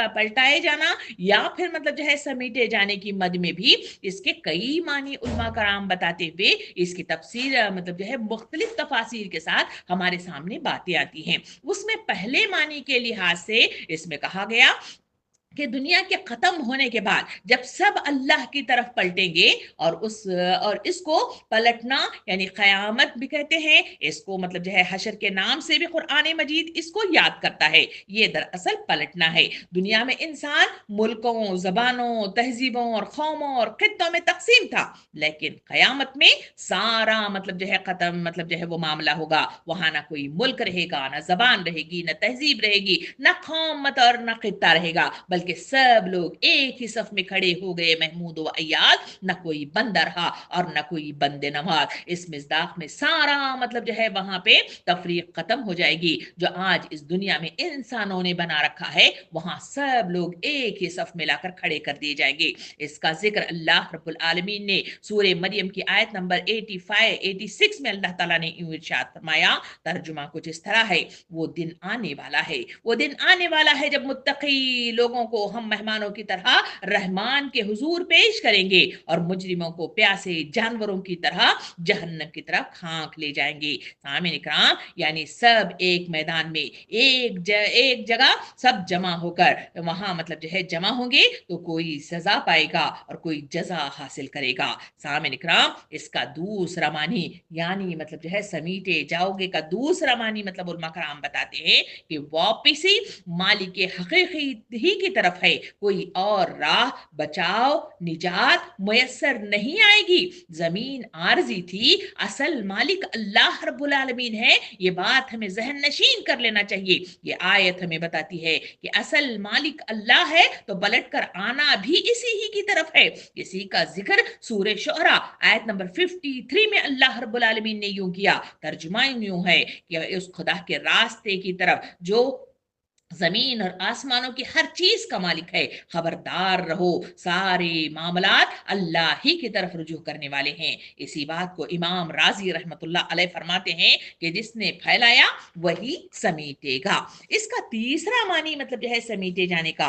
पलटाए जाना या फिर मतलब जो है समेटे जाने की मद में भी इसके कई मानी उलमा कराम बताते हुए इसकी तफसीर मतलब जो है मुख्तलिफ तफासिर के साथ हमारे सामने बातें आती हैं। उसमें पहले मानी के लिहाज से इसमें कहा गया कि दुनिया के खत्म होने के बाद जब सब अल्लाह की तरफ पलटेंगे और इसको पलटना यानी क़यामत भी कहते हैं, इसको मतलब जो है हशर के नाम से भी कुरान मजीद इसको याद करता है। ये दरअसल पलटना है। दुनिया में इंसान मुल्कों, जबानों, तहजीबों और कौमों और खित्तों में तकसीम था, लेकिन क़यामत में सारा मतलब जो है खत्म मतलब जो है वो मामला होगा। वहां ना कोई मुल्क रहेगा, ना जबान रहेगी, ना तहजीब रहेगी, ना कौमत और ना खित्ता रहेगा, बल्कि सब लोग एक ही सफ में खड़े हो गए महमूद व अय्याद, न कोई बंदा रहा और न कोई बंदे नमाज। इस मिज़दाक में सारा मतलब जो है वहां पे तफरीक खत्म हो जाएगी जो आज इस दुनिया में इंसानों ने बना रखा है, वहां सब लोग एक ही सफ में लाकर खड़े कर दिए जाएंगे। इसका जिक्र अल्लाह रब्बुल आलमीन ने सूरह मरियम की आयत नंबर 85 86 में अल्लाह ताला ने यूं इरशाद फरमाया, तर्जुमा कुछ इस तरह है, वो दिन आने वाला है, वो दिन आने वाला है जब मुत्तकी लोगों को हम मेहमानों की तरह रहमान के हुजूर पेश करेंगे और मुजरिमों को प्यासे जानवरों की तरह जहन्नम की तरफ खांक ले जाएंगे। सामीन इकराम, यानी सब एक मैदान में एक जगह सब जमा होकर वहां मतलब जो है जमा होंगे तो कोई सजा पाएगा और कोई जजा हासिल करेगा। सामीन इकराम, इसका दूसरा मानी यानी मतलब जो है समीटे जाओगे का दूसरा मानी मतलब उलमा कराम बताते हैं कि वापिसी मालिक हकीकी ही की तरफ तरफ है, कोई और राह बचाव निजात मुयस्सर नहीं आएगी। जमीन आरजी थी, असल मालिक अल्लाह रब्बुल आलमीन है, ये बात हमें जहन नशीन कर लेना चाहिए। ये आयत हमें बताती है कि असल मालिक अल्लाह है, तो पलट कर आना भी इसी ही की तरफ है। इसी का जिक्र सूरह शुअरा आयत नंबर 53 में अल्लाह रब्बुल आलमीन ने यूं किया। तर्जुमा यूं है कि उस खुदा के रास्ते की तरफ जो जमीन और आसमानों की हर चीज का मालिक है, खबरदार रहो, सारे मामलात अल्लाह ही की तरफ रुजू करने वाले हैं। इसी बात को इमाम राजी रहमतुल्लाह अलैह फरमाते हैं कि जिसने फैलाया वही समेटेगा। इसका तीसरा मानी मतलब जो है समेटे जाने का,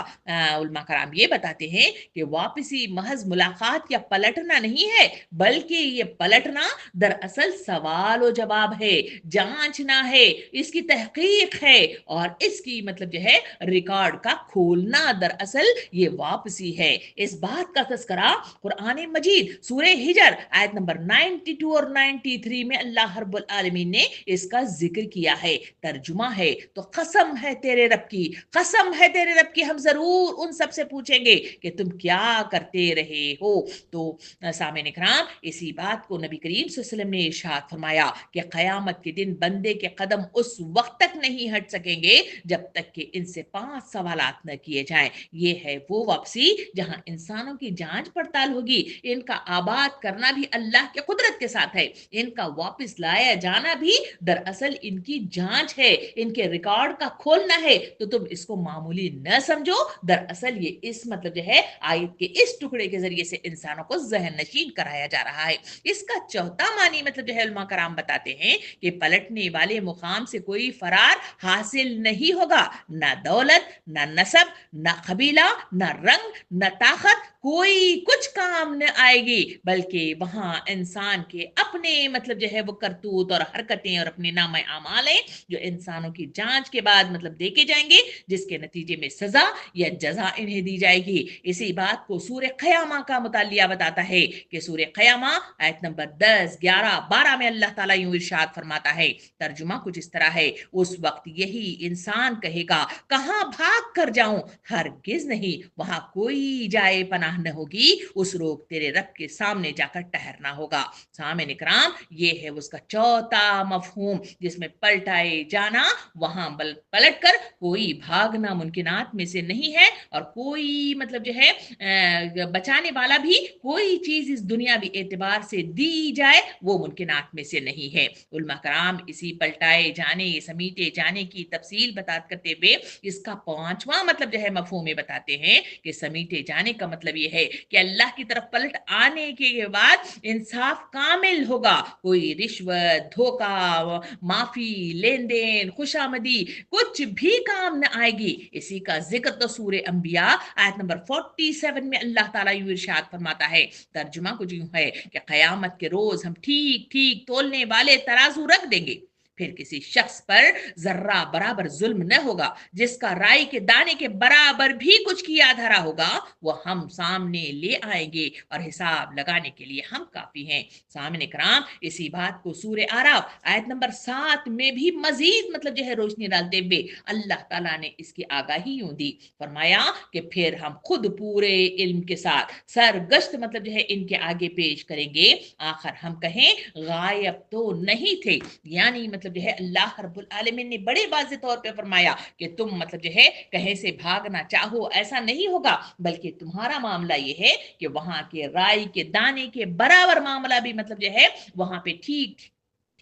उलमा कराम ये बताते हैं कि वापसी महज मुलाकात या पलटना नहीं है, बल्कि ये पलटना दरअसल सवाल और जवाब है, जांचना है, इसकी तहकीक है, और इसकी मतलब जो है रिकॉर्ड का खोलना दरअसल ये वापसी है। इस बात का तस्करा कुरान मजीद सूरह हिजर आयत नंबर 92 और 93 में अल्लाह रब्बुल आलमीन ने इसका जिक्र किया है। तर्जुमा है तो कसम है तेरे रब की, कसम है तेरे रब की, हम जरूर उन सब से पूछेंगे कि तुम क्या करते रहे हो। तो सामईन इकराम, इसी बात को नबी करीम सल्लल्लाहु अलैहि वसल्लम ने इरशाद फरमाया कि क़यामत के दिन बंदे के कदम उस वक्त तक नहीं हट सकेंगे जब तक कि इनसे 5 सवालात न किए जाएं। ये है वो वापसी जहां इंसानों की जांच पड़ताल होगी। इनका आबाद करना भी अल्लाह के कुदरत के साथ है, इनका वापस लाया जाना भी दरअसल इनकी जांच है, इनके रिकॉर्ड का खोलना है। तो तुम इसको मामूली न समझो, दरअसल ये इस मतलब जो है आयत के इस टुकड़े के जरिए से इंसानों को जहन नशीन कराया जा रहा है। इसका चौथा मानी मतलब जो है उलमा कराम बताते हैं कि पलटने वाले मुकाम से कोई फरार हासिल नहीं होगा, ना दौलत, ना नसब, ना कबीला, ना रंग, ना ताकत, कोई कुछ काम न आएगी, बल्कि वहां इंसान के अपने मतलब जो है वो करतूत और हरकतें और अपने नाम आमाल हैं जो इंसानों की जांच के बाद मतलब देखे जाएंगे, जिसके नतीजे में सजा या जजा इन्हें दी जाएगी। इसी बात को सूरह क़यामा का मुतालिया बताता है कि सूरह क़यामा आयत नंबर 10, 11, 12 में अल्लाह ताला यूं इरशाद फरमाता है। तर्जुमा कुछ इस तरह है, उस वक्त यही इंसान कहेगा कहां भाग कर जाऊं, हरगिज नहीं, वहां कोई जाए पनाह न होगी, उस रोग तेरे रब के सामने जाकर ठहरना होगा। सामईन इकराम, ये है उसका चौथा मफहूम, जिसमें पलटाए जाना, वहां पलट कर कोई भागना मुमकिनात में से नहीं है, और कोई मतलब जो है बचाने वाला भी कोई चीज इस दुनियावी एतबार से दी जाए वो मुमकिनात में से नहीं है। उलमा कराम इसी पलटाए जाने, समीटे जाने की तफसील बता करते हुए इसका पांचवा मतलब जो है मफहूम बताते हैं कि समीटे जाने का मतलब यह है कि अल्लाह की तरफ पलट आने के बाद इंसाफ कामिल होगा, कोई रिश्वत, धोखा, माफी, लेन देन, खुशामदी कुछ भी काम न आएगी। इसी का जिक्र तो सूरह अंबिया आयत नंबर 47 में अल्लाह ताला यूं इरशाद फरमाता है। तर्जुमा कुछ यूं है कि कयामत के रोज हम ठीक ठीक तोलने वाले तराजू रख देंगे, फिर किसी शख्स पर जर्रा बराबर जुल्म न होगा, जिसका राई के दाने के बराबर भी कुछ किया धरा होगा वो हम सामने ले आएंगे, और हिसाब लगाने के लिए हम काफी हैं। सामईन इकराम, इसी बात को सूरह आराफ आयत नंबर 7 में भी मजीद मतलब जो है रोशनी डालते हुए अल्लाह ताला ने इसकी आगाही यूं दी, फरमाया कि फिर हम खुद पूरे इल्म के साथ सरगश्त मतलब जो है इनके आगे पेश करेंगे, आखिर हम कहें गायब तो नहीं थे। यानी मतलब जो है अल्लाह रब्बुल आलमीन ने बड़े वाज़ेह तौर पे फरमाया कि तुम मतलब जो है कहीं से भागना चाहो ऐसा नहीं होगा, बल्कि तुम्हारा मामला ये है कि वहां के राई के दाने के बराबर मामला भी मतलब जो है वहां पे ठीक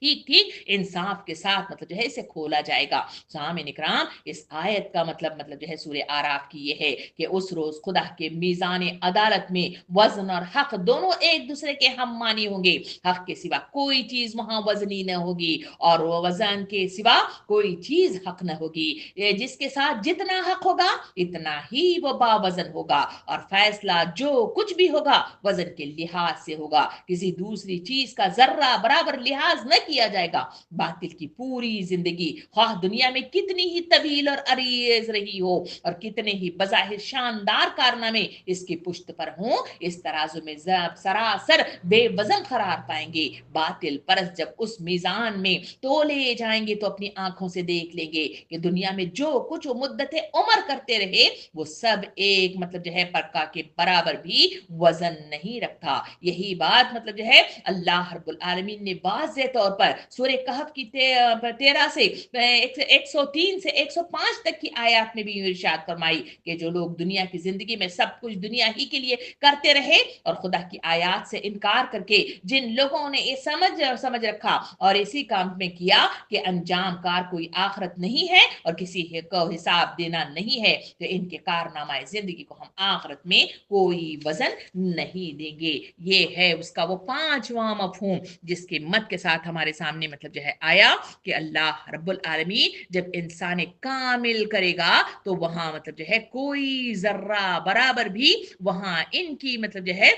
ठीक ठीक इंसाफ के साथ मतलब जो है इसे खोला जाएगा। सामईन इकराम, इस आयत का मतलब जो है सूरह आराफ की ये है कि उस रोज खुदा के मीजान अदालत में वजन और हक दोनों एक दूसरे के हम मानी होंगे। हक के सिवा कोई चीज वहां वजनी न होगी, और वो वजन के सिवा कोई चीज हक न होगी। जिसके साथ जितना हक होगा इतना ही वो बावजन होगा, और फैसला जो कुछ भी होगा वजन के लिहाज से होगा, किसी दूसरी चीज का जर्रा बराबर लिहाज न किया जाएगा। बातिल की पूरी जिंदगी ख्वाह दुनिया में कितनी ही तवील और अरीज रही हो और कितने ही बज़ाहिर शानदार कारनामे इसकी पुश्त पर हों, इस तराजू में सरासर बेवजन करार पाएंगे। बातिल परस्त जब उस मीजान में तोले जाएंगे तो अपनी आंखों से देख लेंगे कि दुनिया में जो कुछ वो मुद्दत उमर करते रहे वो सब एक मतलब जो है परका के बराबर भी वजन नहीं रखता। यही बात मतलब जो है अल्लाह रब्बुल आलमीन ने वाज़ेह तौर पर सूरह कहफ की 13 से 103 से 105 तक की आयत में भी इरशाद फरमाई कि जो लोग दुनिया की जिंदगी में सब कुछ दुनिया ही के लिए करते रहे और खुदा की आयत से इनकार करके जिन लोगों ने ये समझ रखा और इसी काम में किया कि अंजाम कार कोई आखरत नहीं है और किसी को हिसाब देना नहीं है, तो इनके कारनामा जिंदगी को हम आखरत में कोई वजन नहीं देंगे। ये है उसका वो पांचवा मफहूम जिसके मत के साथ हमारे सामने मतलब जो है आया कि अल्लाह रब्बुल आलमीन जब इंसान कामिल करेगा तो वहां मतलब जो है कोई जर्रा बराबर भी वहां इनकी मतलब जो है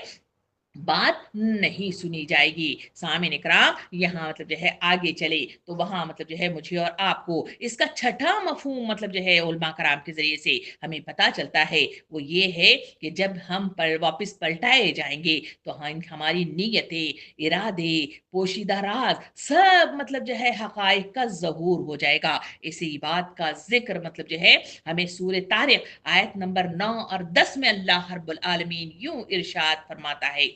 बात नहीं सुनी जाएगी। सामिन इकराम यहाँ मतलब जो है आगे चले तो वहां मतलब जो है मुझे और आपको इसका छठा मफहूम मतलब जो है उलमा कराम के जरिए से हमें पता चलता है वो ये है कि जब हम वापस पलटाए जाएंगे तो हमारी नीयतें, इरादे, पोशीदा राज सब मतलब जो है हकाइक का ज़हूर हो जाएगा। इसी बात का जिक्र मतलब जो है हमें सूरह तारिक आयत नंबर 9 और 10 में अल्लाह रब्बुल आलमीन यूं इरशाद फरमाता है,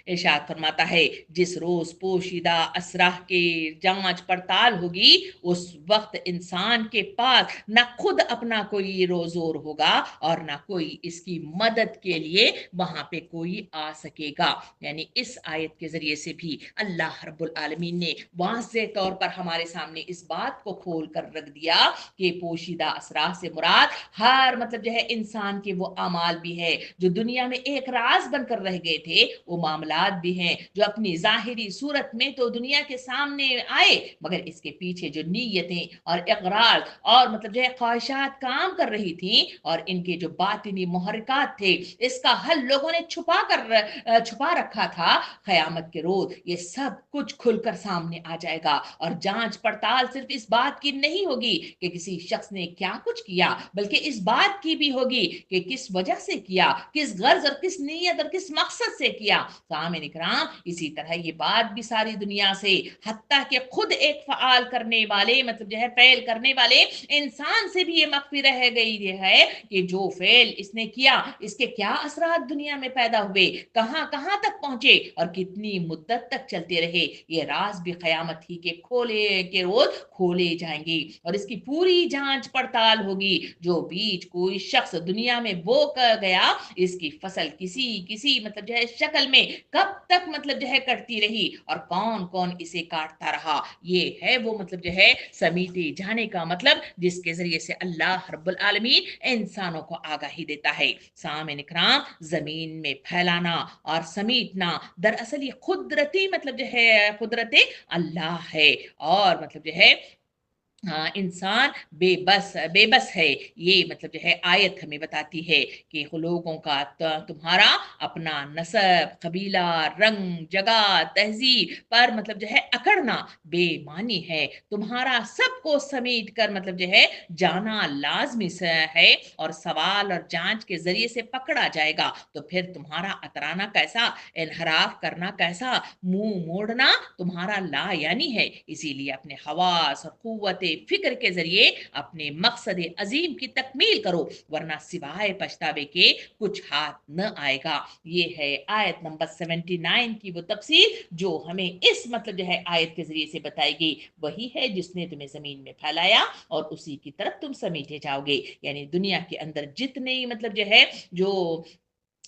इरशाद फरमाता है जिस रोज पोशीदा असराह के जांच पड़ताल होगी उस वक्त इंसान के पास न खुद अपना कोई रोजोर होगा और न कोई इसकी मदद के लिए वहां पे कोई आ सकेगा। यानी इस आयत के जरिए से भी अल्लाह रब्बुल आलमीन ने वाज़ेह तौर पर हमारे सामने इस बात को खोल कर रख दिया कि पोशीदा असराह से मुराद हर मतलब जो है इंसान के वो अमाल भी है जो दुनिया में एक राज बनकर रह गए थे, वो मामलात भी हैं जो अपनी जाहिरी सूरत में तो दुनिया के सामने आए मगर इसके पीछे जो नीयतें और इकरार और मतलब जो है ख्वाहिशात काम कर रही थी और इनके जो बातिनी मुहर्रिकात थे इसका हल लोगों ने छुपा रखा था। क़यामत के रोज ये सब कुछ खुलकर सामने आ जाएगा और जांच पड़ताल सिर्फ इस बात की नहीं होगी कि किसी शख्स ने क्या कुछ किया बल्कि इस बात की भी होगी कि किस वजह से किया, किस गर्ज और किस नीयत और किस मकसद से किया। सामिन इकराम इसी तरह ये बात भी सारी दुनिया से हत्ता कि खुद एक फ़आल करने वाले मतलब जो है फेल करने वाले इंसान से भी ये मख्फी रह गई है कि जो फेल इसने किया इसके क्या असरात दुनिया में पैदा हुए, कहां कहां तक पहुंचे और कितनी मुद्दत तक चलते रहे, ये राज भी क़यामत ही के खोले के रोज खोले जाएंगे और इसकी पूरी जांच पड़ताल होगी। जो बीज कोई शख्स दुनिया में बो कर गया इसकी फसल किसी किसी मतलब जो है शक्ल में कब तक मतलब जो है कटती रही और कौन कौन इसे काटता रहा, ये है वो मतलब जो है समीटे जाने का मतलब जिसके जरिए से अल्लाह रब्बुल आलमीन इंसानों को आगाही देता है। सामिन इकराम जमीन में फैलाना और समीटना दरअसल ये कुदरती मतलब जो है कुदरत अल्लाह है और मतलब जो है हाँ इंसान बेबस बेबस है। ये मतलब जो है आयत हमें बताती है कि लोगों का तुम्हारा अपना नस्ब, कबीला, रंग, जगह, तहजीब पर मतलब जो है अकड़ना बेमानी है। तुम्हारा सबको समेट कर मतलब जो है जाना लाजमी है और सवाल और जांच के जरिए से पकड़ा जाएगा। तो फिर तुम्हारा अतराना कैसा, इनहराफ करना कैसा, मुंह मोड़ना तुम्हारा ला यानी है। इसीलिए अपने हवास और कुव्वते फिक्र के जरिए अपने मकसद अजीम की तकमील करो वरना सिवाय पछतावे के कुछ हाथ न आएगा। ये है आयत नंबर 79 की वो तफसीर जो हमें इस मतलब जो है आयत के जरिए से बताएगी। वही है जिसने तुम्हें जमीन में फैलाया और उसी की तरफ तुम समेटे जाओगे। यानी दुनिया के अंदर जितने मतलब जो है जो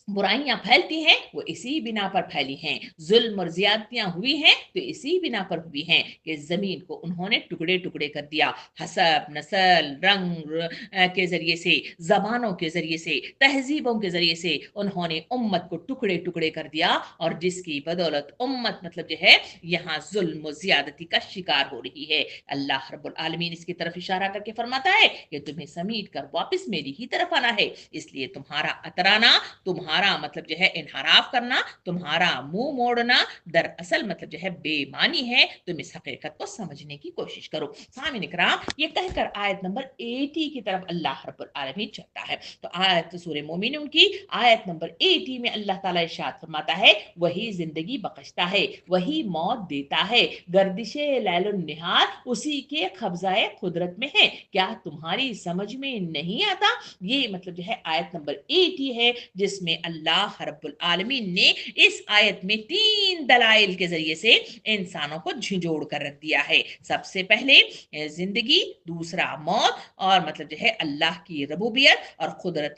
बुराइयां फैलती हैं वो इसी बिना पर फैली हैं, जुल्म और ज्यादतियां हुई हैं तो इसी बिना पर हुई हैं कि जमीन को उन्होंने टुकड़े टुकड़े कर दिया। हसब, नस्ल, रंग के जरिए से, जबानों के जरिए से, तहजीबों के जरिए से उन्होंने उम्मत को टुकड़े टुकड़े कर दिया और जिसकी बदौलत उम्मत मतलब जो है यहाँ जुल्म ज्यादती का शिकार हो रही है। अल्लाह रब्बुल आलमीन इसकी तरफ इशारा करके फरमाता है कि तुम्हें समीट कर वापस मेरी ही तरफ आना है, इसलिए तुम्हारा अतराना, तुम्हारा तुम्हारा मतलब जो है इनहराफ करना, तुम्हारा मुंह मोड़ना दरअसल मतलब जो है बेईमानी है। तुम इस हकीकत को समझने की कोशिश करो। सामीन इकराम, ये कहकर आयत नंबर 80 की तरफ अल्लाह रब्बुल आलमीन चलता है। तो आयत सूरह मोमिनून की आयत नंबर 80 में अल्लाह ताला इरशाद फरमाता है, वही जिंदगी बख्शता है, वही मौत देता है, गर्दिशे लैलुन निहार उसी के कब्जाए कुदरत में है, क्या तुम्हारी समझ में नहीं आता? ये मतलब जो है आयत नंबर 80 है, जिसमें अल्लाह रब्बुल आलमीन ने इस आयत में 3 दलाइल के जरिए से इंसानों को झिझोड़ कर रख दिया है। सबसे पहले जिंदगी, दूसरा मौत, और मतलब जो है अल्लाह की रबूबियत और कुदरत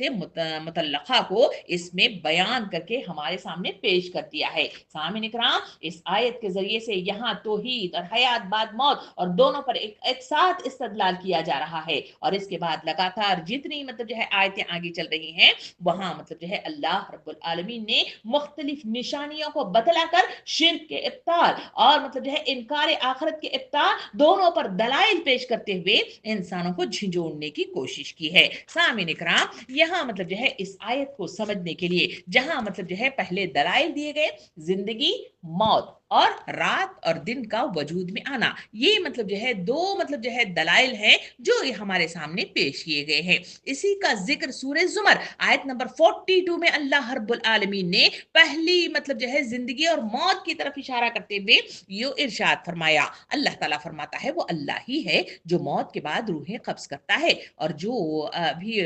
मुतल्लका को इसमें बयान करके हमारे सामने पेश कर दिया है। सामीन इकराम, इस आयत के जरिए से यहाँ तौहीद और हयात बाद मौत और दोनों पर एक साथ इस्तदलाल किया जा रहा है। और इसके बाद लगातार जितनी मतलब जो है आयतें आगे चल रही हैं, वहां मतलब जो है अल्लाह रब्बुल आलमीन ने मुख्तलिफ निशानियों को बतलाकर शिर्क के इब्ताल और मतलब जो है इनकार आखिरत के इब्ताल दोनों पर दलाइल पेश करते हुए इंसानों को झिझोड़ने की कोशिश की है। सामीन इकराम, यहाँ मतलब जो है इस आयत को समझने के लिए जहां मतलब जो है पहले दलाइल दिए गए, जिंदगी, मौत और रात और दिन का वजूद में आना, ये मतलब जो है दो मतलब जो है दलाइल हैं जो ये हमारे सामने पेश किए गए हैं। इसी का जिक्र सूरह जुमर आयत नंबर 42 में अल्लाह रब्बुल आलमीन ने पहली मतलब जो है जिंदगी और मौत की तरफ इशारा करते हुए ये इरशाद फरमाया। अल्लाह ताला फरमाता है, वो अल्लाह ही है जो मौत के बाद रूहें कब्ज करता है, और जो अभी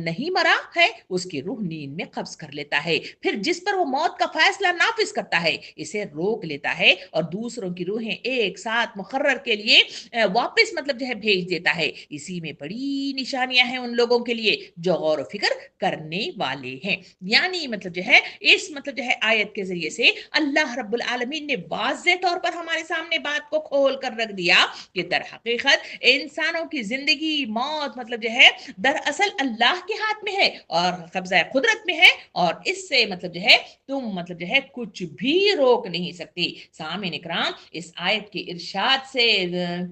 नहीं मरा है उसकी रूह नींद में कब्ज कर लेता है, फिर जिस पर वो मौत का फैसला नाफिज करता है इसे रोक लेता है और दूसरों की रूहें एक साथ मुकर्रर के लिए वापस मतलब जो है भेज देता है। इसी में बड़ी निशानियां हैं उन लोगों के लिए जो गौर फिक्र करने वाले हैं। यानी मतलब जो है इस मतलब जो है आयत के जरिए से अल्लाह रब्बुल आलमीन ने वाज़ेह तौर पर हमारे सामने बात को खोल कर रख दिया कि दर हकीकत इंसानों की जिंदगी मौत मतलब जो है दरअसल अल्लाह के हाथ में है और कब्जा कुदरत में है, और इससे मतलब जो है तुम मतलब जो है कुछ भी रोक नहीं सकती। सामीन इकराम, इस आयत के इरशाद से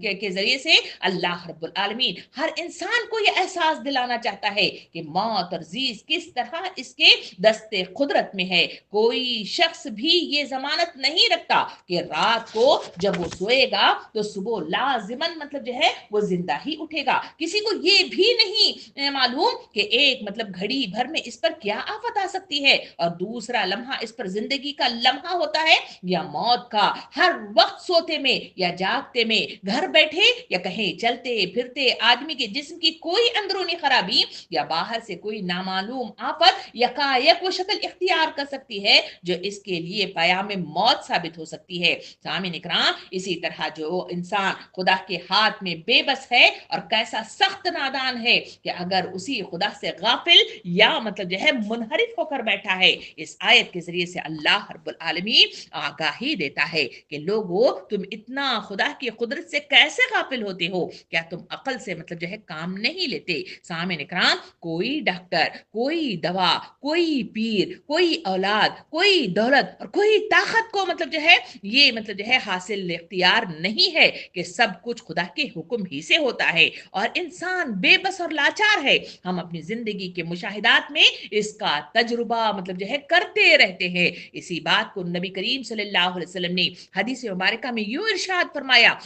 के जरिए से अल्लाह रब्बुल आलमीन हर इंसान को यह एहसास दिलाना चाहता है कि मौत और जीज किस तरह इसके दस्ते कुदरत में है। कोई शख्स भी ये जमानत नहीं रखता कि रात को जब वो सोएगा तो सुबह लाजिमन मतलब जो है वो जिंदा ही उठेगा। किसी को ये भी नहीं मालूम कि एक मतलब घड़ी भर में इस पर क्या आफत आ सकती है और दूसरा लम्हा इस पर जिंदगी का लम्हा होता है या मौत का। हर वक्त सोते में या जागते में, घर बैठे या कहीं चलते फिरते आदमी के जिस्म की कोई अंदरूनी खराबी या बाहर से कोई नामालूम आफत यकायक वो शक्ल इख्तियार कर सकती है जो इसके लिए पयाम मौत साबित हो सकती है। सामीन इकराम, इसी तरह जो इंसान खुदा के हाथ में बेबस है और कैसा सख्त नादान है कि अगर उसी खुदा से गाफिल या मतलब जो है मुनहरिफ होकर बैठा है, इस आयत के जरिए से अल्लाह रब्बुल आलमीन आगाही देता है कि लोगों तुम इतना खुदा की कुदरत से कैसे गाफिल होते हो, क्या तुम अकल से मतलब जो है काम नहीं लेते? सामीन इकराम, कोई डॉक्टर, कोई दवा, कोई पीर, कोई औलाद, कोई दौलत और कोई ताकत को मतलब जो है ये मतलब जो है हासिल इख्तियार नहीं है कि सब कुछ खुदा के हुक्म ही से होता है और इंसान बेबस और लाचार है। हम अपनी जिंदगी के मुशाहिदात में इसका तजुर्बा मतलब जो है करते रहते हैं। इसी बात को नबी करीम सल्लल्लाहु अलैहि वसल्लम ने हदीस मुबारका में यूं इरशाद फरमाया,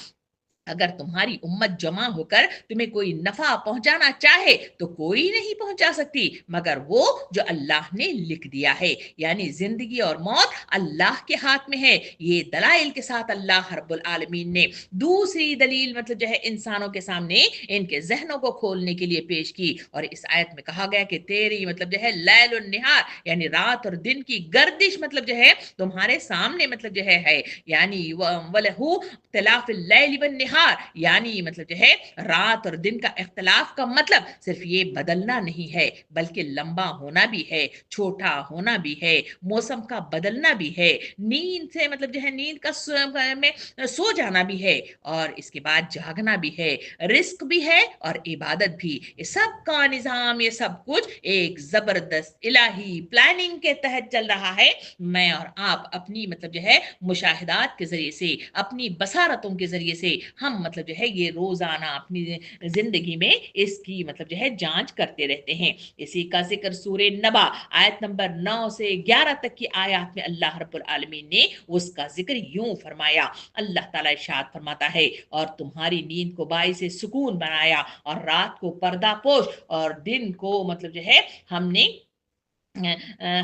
अगर तुम्हारी उम्मत जमा होकर तुम्हें कोई नफा पहुंचाना चाहे तो कोई नहीं पहुंचा सकती मगर वो जो अल्लाह ने लिख दिया है। यानी जिंदगी और मौत अल्लाह के हाथ में है। ये दलाइल के साथ अल्लाह रब्बुल आलमीन ने दूसरी दलील मतलब जो है इंसानों के सामने इनके जहनों को खोलने के लिए पेश की और इस आयत में कहा गया कि तेरी मतलब जो है लैल और निहार यानी रात और दिन की गर्दिश मतलब जो है तुम्हारे सामने मतलब जो है यानी वलहू इख्तिलाफ लैल वन निहार यानी मतलब जो है रात और दिन का इख्तिलाफ का मतलब सिर्फ ये बदलना नहीं है बल्कि लंबा होना भी है, छोटा होना भी है, मौसम का बदलना भी है, नींद से मतलब जो है नींद का में सो जाना भी है और इसके बाद जागना भी है, रिस्क भी है और इबादत भी। ये सब का निजाम, ये सब कुछ एक जबरदस्त इलाही प्लानिंग के तहत चल रहा है। मैं और आप अपनी मतलब जो है मुशाहिदात के जरिए से, अपनी बसारतों के जरिए से हम हम मतलब जो है ये रोजाना अपनी जिंदगी में इसकी मतलब जो है जांच करते रहते हैं। इसी का जिक्र सूरे नबा आयत नंबर 9 से 11 तक की आयत में अल्लाह रब्बुल आलमीन ने उसका जिक्र यूं फरमाया। अल्लाह ताला इरशाद फरमाता है, और तुम्हारी नींद को बाइस सुकून बनाया और रात को पर्दापोश और दिन को मतलब जो है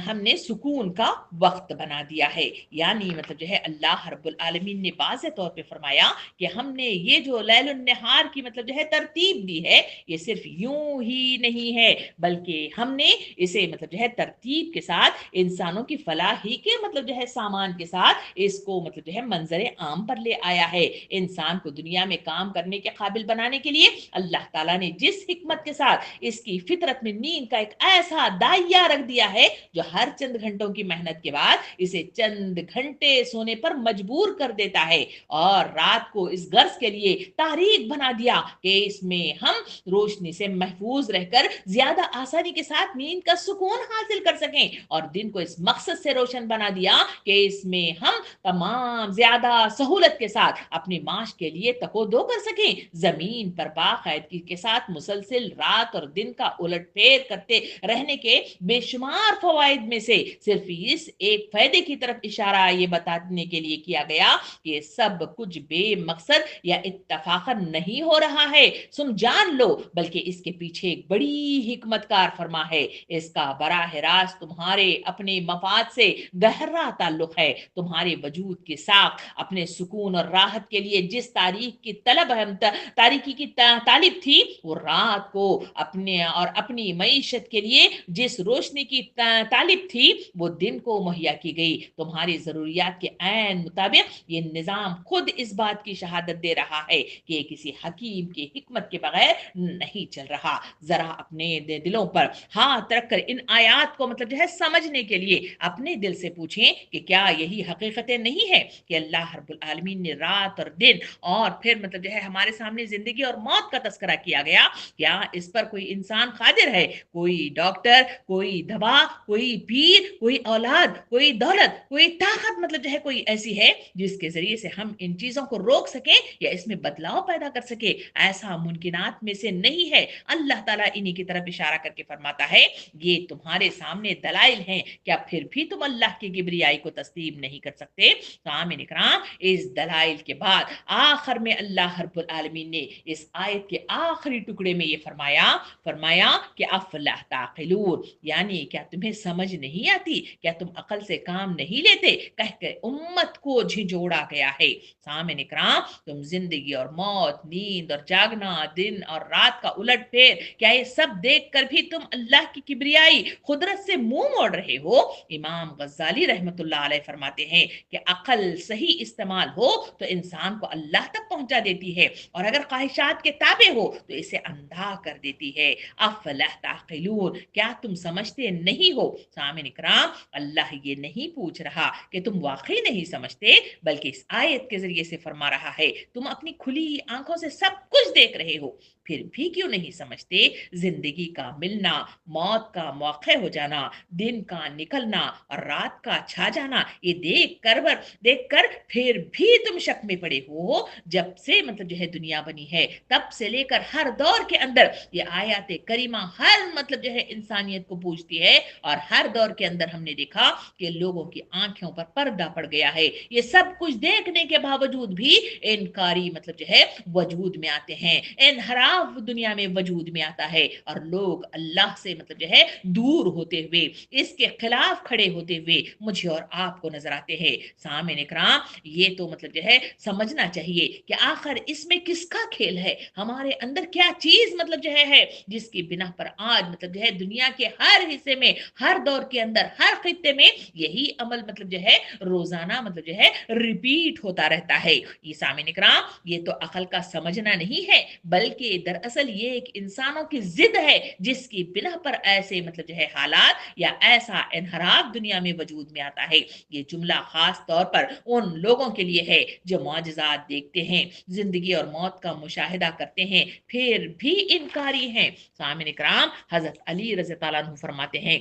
हमने सुकून का वक्त बना दिया है। यानी मतलब जो है अल्लाह रब्बुल आलमीन ने वाज़ेह तौर पे फरमाया कि हमने ये जो लैलुन नहार की मतलब जो है तरतीब दी है, ये सिर्फ यूं ही नहीं है, बल्कि हमने इसे मतलब जो है तरतीब के साथ इंसानों की फलाही के मतलब जो है सामान के साथ इसको मतलब जो है मंजर आम पर ले आया है। इंसान को दुनिया में काम करने के काबिल बनाने के लिए अल्लाह ताला ने जिस हिकमत के साथ इसकी फितरत में नींद का एक ऐसा दायरा रख दिया है जो हर चंद घंटों की मेहनत के बाद इसे चंद घंटे सोने पर मजबूर कर देता है, और रात को इस गर्ज के लिए तारीख बना दिया कि इसमें हम रोशनी से महफूज रहकर ज्यादा आसानी के साथ नींद का सुकून हासिल कर सकें, और दिन को इस मकसद से रोशन बना दिया कि इसमें हम तमाम ज्यादा सहूलत के साथ अपनी माश के लिए तको दो कर सकें। जमीन पर बाकायदगी के साथ मुसलसिल रात और दिन का उलट फेर करते रहने के बेशुमार फवाइद में से सिर्फ इस एक फायदे की तरफ इशारा ये बताने के लिए किया गया कि ये सब कुछ बेमकसद या इत्तफाकन नहीं हो रहा है, सुन जान लो, बल्कि इसके पीछे एक बड़ी हिकमतकार फरमा है। इसका बराह रास्त तुम्हारे अपने मफाद से गहरा ताल्लुक है। तुम्हारे वजूद की साख अपने सुकून और राहत के लिए जिस तारीख की तलब हम तारीकी की तालिब थी, वो रात को अपने और अपनी मईशत के लिए जिस रोशनी की तालिब थी, वो दिन को मुहैया की गई। तुम्हारी जरूरियात के ऐन मुताबिक ये निजाम खुद इस बात की शहादत दे रहा है कि किसी हकीम की हिकमत के बगैर नहीं चल रहा। जरा अपने दिलों पर हाथ रखकर इन आयात को मतलब जो है समझने के लिए अपने दिल से पूछें कि क्या यही हकीकतें नहीं है कि अल्लाह रब्बुल आलमीन ने रात और दिन और फिर मतलब जो है हमारे सामने जिंदगी और मौत का तस्करा किया गया। क्या इस पर कोई इंसान कादिर है, कोई डॉक्टर, कोई दवा, कोई पीर, कोई औलाद, कोई दौलत, कोई ताकत मतलब जो है कोई ऐसी है जिसके जरिए से हम इन चीजों को रोक सकें या इसमें बदलाव पैदा कर सके? ऐसा मुमकिनात में से नहीं है। अल्लाह ताला इन्हीं की तरफ इशारा करके फरमाता है, ये तुम्हारे सामने दलाइल हैं, क्या फिर भी तुम अल्लाह की किबरियाई को तस्लीम नहीं कर सकते? सामने इकराम, इस दलाइल के बाद आखिर में अल्लाह रब्बुल आलमीन ने इस आयत के आखिरी टुकड़े में ये फरमाया फरमाया कि अफला ताकिलून, यानी क्या तुम्हें समझ नहीं आती, क्या तुम अकल से काम नहीं लेते, कहकर उम्मत को झिझोड़ा गया है। सामने इकराम, तुम जिंदगी और मौत, नींद और जागना, दिन और रात का उलट फेर, क्या ये सब देख कर भी तुम अल्लाह की किबरियाई कुदरत से मुंह मोड़ रहे हो? इमाम गज्जाली रहमतुल्लाह अलैह फरमाते हैं कि अकल सही इस्तेमाल हो तो इंसान को अल्लाह तक पहुंचा देती है, और अगर ख्वाहिशात के ताबे हो तो इसे अंधा कर देती है। अफला ताकिलून, क्या तुम समझते नहीं हो? सामने इकराम, अल्लाह ये नहीं पूछ रहा कि तुम वाकई नहीं समझते, बल्कि इस आयत के जरिए से फरमा रहा है तुम अपनी खुली आंखों से सब कुछ देख रहे हो, फिर भी क्यों नहीं समझते? जिंदगी का मिलना, मौत का मौके हो जाना, दिन का निकलना और रात का छा जाना, ये देख कर फिर भी तुम शक में पड़े हो। जब से मतलब जो है दुनिया बनी है तब से लेकर हर दौर के अंदर ये आयत करीमा हर मतलब जो है इंसानियत को पूछती है, और हर दौर के अंदर हमने देखा कि लोगों की आंखों पर पर्दा पड़ गया है। ये सब कुछ देखने के बावजूद भी इनकारी मतलब जो है वजूद में आते हैं, इनहराफ दुनिया में वजूद में आता है, और लोग अल्लाह से मतलब जो है दूर होते हुए, इसके खिलाफ खड़े होते हुए मुझे और आपको नजर आते हैं। सामने इकराम, ये तो मतलब जो है समझना चाहिए कि आखिर इसमें किसका खेल है, हमारे अंदर क्या चीज मतलब जो है जिसकी बिना पर आज मतलब जो है दुनिया के हर हिस्से में, हर दौर के अंदर, हर खित्ते में यही अमल मतलब जो है रोजाना मतलब जो है रिपीट होता रहता है। ये सामने इकराम, ये तो अकल का समझना नहीं है, बल्कि दरअसल ये एक इंसानों की जिद है जिसकी बिना पर ऐसे मतलब जो है हालात या ऐसा इनहराफ दुनिया में वजूद में आता है। ये जुमला खास तौर पर उन लोगों के लिए है जो मौजज़ात देखते हैं, जिंदगी और मौत का मुशाहिदा करते हैं, फिर भी इनकारी हैं। सामने इकराम, हजरत अली रज़ी अल्लाह अन्हु फरमाते हैं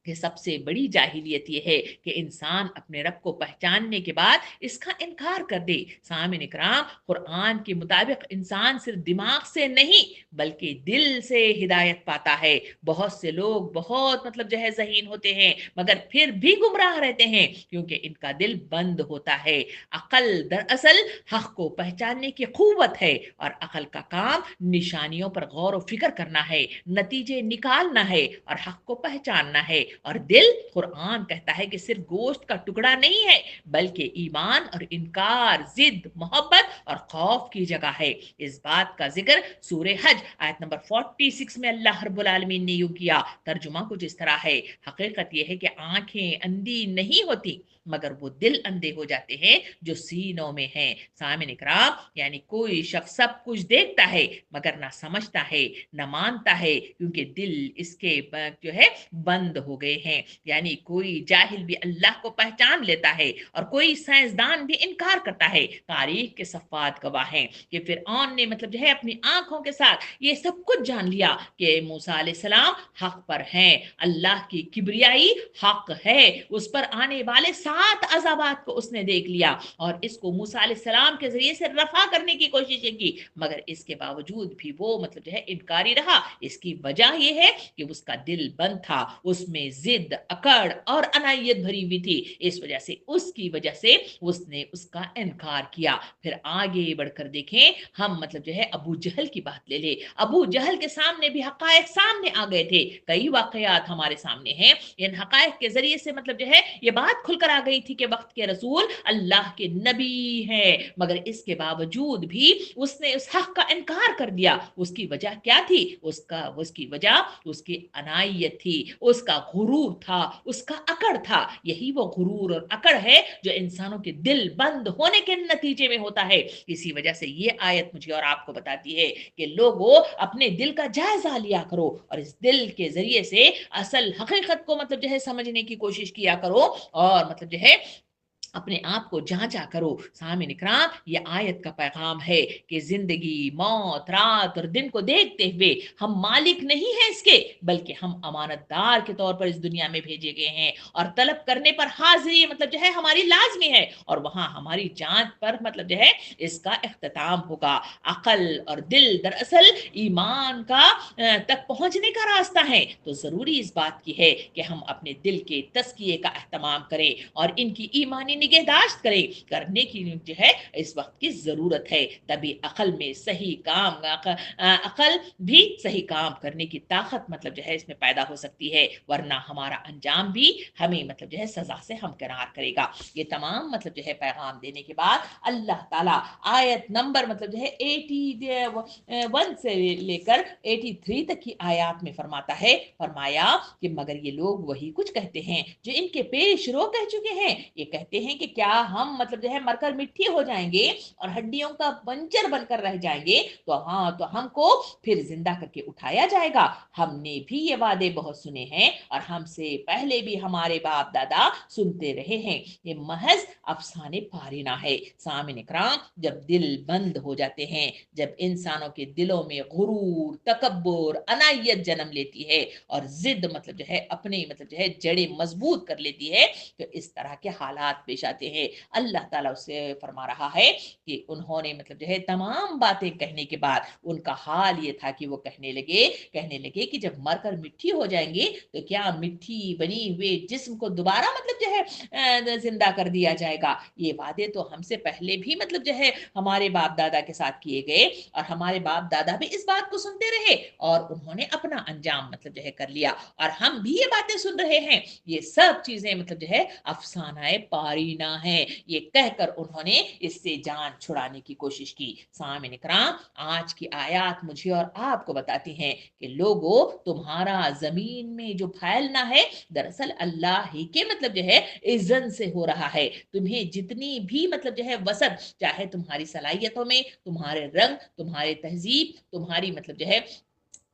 کہ सबसे बड़ी जाहिलियत ये है कि इंसान अपने रब को पहचानने के बाद इसका इनकार कर दे। सामिन इकराम, कुरान के मुताबिक इंसान सिर्फ दिमाग से नहीं बल्कि दिल से हिदायत पाता है। बहुत से लोग बहुत मतलब जो है ज़हीन होते हैं मगर फिर भी गुमराह रहते हैं क्योंकि इनका दिल बंद होता है। अकल दरअसल हक को पहचानने की कुव्वत है और अकल का काम निशानियों पर गौर व फिक्र करना है, नतीजे निकालना है और हक को पहचानना है। और दिल, कुरान कहता है कि सिर्फ गोश्त का टुकड़ा नहीं है बल्कि ईमान और इनकार, जिद, मोहब्बत और खौफ की जगह है। इस बात का जिक्र सूरह हज आयत नंबर 46 में अल्लाह रब्बुल आलमीन ने यूं किया। तर्जुमा कुछ इस तरह है, हकीकत यह है कि आंखें अंधी नहीं होती मगर वो दिल अंधे हो जाते हैं जो सीनों में हैं। सामिन इकराम, यानी कोई शख्स सब कुछ देखता है मगर ना समझता है ना मानता है क्योंकि दिल इसके जो है बंद हो गए हैं। यानी कोई जाहिल भी अल्लाह को पहचान लेता है और कोई साइंसदान भी इनकार करता है। तारीख के सफ़ात गवाह हैं कि फिरऔन ने मतलब जो है अपनी आंखों के साथ ये सब कुछ जान लिया कि मूसा अलैहिस्सलाम हक पर हैं, अल्लाह की किबरियाई हक है। उस पर आने वाले 7 अज़ाबात को उसने देख लिया और इसको मूसा अलैहिस्सलाम के जरिए से रफा करने की कोशिश की मगर इसके बावजूद भी वो मतलब जो है इनकारी रहा। इसकी वजह यह है कि उसका दिल बंद था, उसमें जिद, अकड़ और अनायत भरी हुई थी। इस वजह से उसने उसका इनकार किया। फिर आगे बढ़कर देखें हम मतलब जो है अबू जहल की बात ले ले। अबू जहल के सामने भी हकायक सामने आ गए थे। कई वाकयात हमारे सामने हैं। इन हकायक के जरिए से मतलब जो है ये बात खुलकर आ गई थी कि वक्त के रसूल अल्लाह के नबी हैं मगर इसके बावजूद भी उसने उस हक का इनकार कर दिया। उसकी वजह क्या थी? उसकी वजह उसकी अनायत थी, उसका गुरूर था, उसका अकड़ था। यही वो गुरूर और अकड़ है जो इंसानों के दिल बंद होने के नतीजे में होता है। इसी वजह से ये आयत मुझे और आपको बताती है कि लोगों अपने दिल का जायजा लिया करो और इस दिल के जरिए से असल हकीकत को मतलब जो है समझने की कोशिश किया करो और मतलब जो है अपने आप को जांचा करो। सामिन इकराम, ये आयत का पैगाम है कि जिंदगी, मौत, रात और दिन को देखते हुए हम मालिक नहीं हैं इसके बल्कि हम अमानतदार के तौर पर इस दुनिया में भेजे गए हैं और तलब करने पर हाजिरी मतलब जो है हमारी लाजमी है और वहां हमारी जांच पर मतलब जो है इसका इख्तिताम होगा। अकल और दिल दरअसल ईमान का तक पहुंचने का रास्ता है। तो जरूरी इस बात की है कि हम अपने दिल के तस्किए का एहतमाम करें और इनकी ईमानी निगहदाश्त करें। करने की जो है इस वक्त की जरूरत है। तभी अकल में सही काम, अकल भी सही काम करने की ताकत मतलब जो है इसमें पैदा हो सकती है वरना हमारा अंजाम भी हमें मतलब जो है सजा से हमकिनार करेगा। ये तमाम मतलब जो है पैगाम देने के बाद अल्लाह ताला आयत नंबर मतलब जो है 81 से लेकर 83 तक की आयत में फरमाता है, फरमाया कि मगर ये लोग वही कुछ कहते हैं जो इनके पेश रो कह चुके हैं। ये कहते हैं कि क्या हम मतलब जो है मरकर मिट्टी हो जाएंगे और हड्डियों का पंजर बनकर रह जाएंगे तो हमको फिर जिंदा करके उठाया जाएगा। हमने भी ये वादे बहुत सुने हैं और हमसे पहले भी हमारे बाप दादा सुनते रहे हैं। ये महज अफसाने पारिना है। सामिन इकराम, जब दिल बंद हो जाते हैं, जब इंसानों के दिलों में गुरूर, तकब्बुर, अनायत जन्म लेती है और जिद मतलब जो है अपने मतलब जो है जड़ें मजबूत कर लेती है तो इस तरह के हालात पेश आते हैं। अल्लाह ताला उससे फरमा रहा है कि उन्होंने मतलब जो है तमाम बातें कहने के बाद उनका हाल ये था कि वो कहने लगे कि जब मरकर मिट्टी हो जाएंगे तो क्या मिट्टी बनी हुए जिस्म को दोबारा मतलब जो है जिंदा कर दिया जाएगा। ये वादे तो हमसे पहले भी मतलब जो है हमारे बाप दादा के साथ किए गए और हमारे बाप दादा भी इस बात को सुनते रहे और उन्होंने अपना अंजाम मतलब जो है कर लिया और हम भी ये बातें सुन रहे हैं। ये सब चीजें मतलब जो है अफसानाए पारीना है। ये कहकर उन्होंने इससे जान छुड़ाने की कोशिश की। सामिन इकराम, आज की आयत मुझे और आपको बताती हैं कि लोगों तुम्हारा जमीन में जो फैलना है दरअसल अल्लाह ही के मतलब जो है इज्जत से हो रहा है। तुम्हें जितनी भी मतलब जो है वसत, चाहे तुम्हारी सलाहियतों में, तुम्हारे रंग, तुम्हारे तहजीब, तुम्हारी मतलब जो है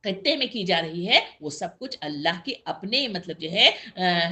खत्ते में की जा रही है, वो सब कुछ अल्लाह के अपने मतलब जो है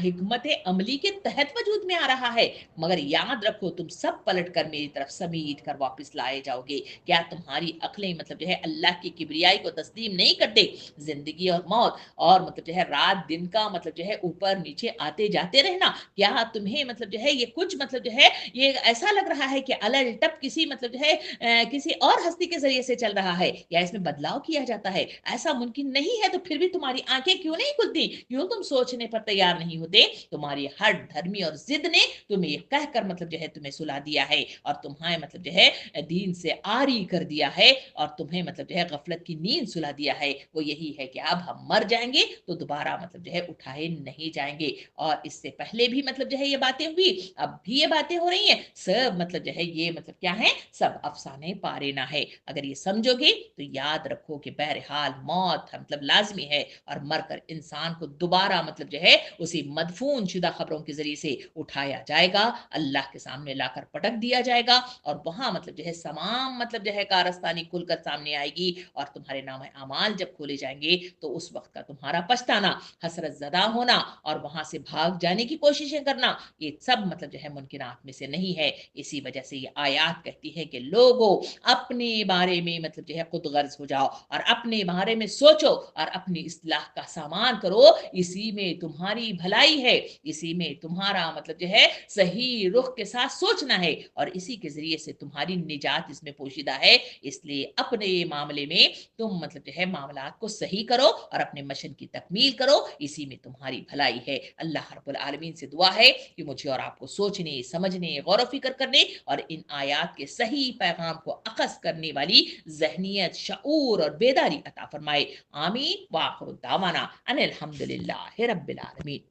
हिकमत अमली के तहत वजूद में आ रहा है। मगर याद रखो, तुम सब पलट कर मेरी तरफ समीट कर वापस लाए जाओगे। क्या तुम्हारी अक्लें मतलब जो है अल्लाह की किबरियाई को तस्लीम नहीं करते? जिंदगी और मौत और मतलब जो है रात दिन का मतलब जो है ऊपर नीचे आते जाते रहना, क्या तुम्हें मतलब जो है ये कुछ मतलब जो है ये ऐसा लग रहा है कि अलल टप किसी मतलब जो है किसी और हस्ती के जरिए से चल रहा है, या इसमें बदलाव किया जाता है? ऐसा मुमकिन नहीं है। तो फिर भी तुम्हारी आंखें क्यों नहीं खुलती? क्यों तुम सोचने पर तैयार नहीं होते? तुम्हारी हर धर्मी और जिद ने तुम्हें ये कहकर मतलब जो है तुम्हें सुला दिया है, और तुम्हें मतलब जो है दीन से आरी कर दिया है, और तुम्हें मतलब जो है गफलत की नींद सुला दिया है। वो यही है कि अब हम मर जाएंगे तो दोबारा मतलब जो है उठाए नहीं जाएंगे। और इससे पहले भी मतलब जो है ये बातें हुई, अब भी ये बातें हो रही हैं, सब मतलब जो है ये मतलब क्या है, सब अफसाने पारे ना है। अगर ये समझोगे तो याद रखो कि बहरहाल मौत मतलब लाजमी है, और मरकर इंसान को दोबारा मतलब जो है उसी मदफून शुदा खबरों के जरिए से उठाया जाएगा, अल्लाह के सामने लाकर पटक दिया जाएगा, और वहां मतलब जो है तमाम मतलब जो है कारस्तानी खुलकर सामने आएगी, और तुम्हारे नाम अमाल जब खोले जाएंगे तो उस वक्त का तुम्हारा पछताना, हसरत जदा होना, और वहां से भाग जाने की कोशिशें करना, ये सब मतलब जो है मुमकिनात में से नहीं है। इसी वजह से ये आयात कहती है कि लोगों, अपने बारे में मतलब जो है खुद गर्ज हो जाओ, और अपने बारे में सोचो, और अपनी इस्लाह का सामान करो। इसी में तुम्हारी भलाई है, इसी में तुम्हारा मतलब जो है सही रुख के साथ सोचना है, और इसी के जरिए से तुम्हारी निजात इसमें पोशीदा है। इसलिए अपने मामले में तुम मतलब जो है मामलात को सही करो, और अपने मिशन की तकमील करो, इसी में तुम्हारी भलाई है। अल्लाह रब्बुल आलमीन से दुआ है कि मुझे और आपको सोचने, समझने, गौर फिक्र करने, और इन आयात के सही पैगाम को अखज़ करने वाली ज़हनियत, शऊर और बेदारी अता फरमाए। आमीन। व आखिर दावाना अनिल हम्दुलिल्लाहि रब्बिल आलमीन।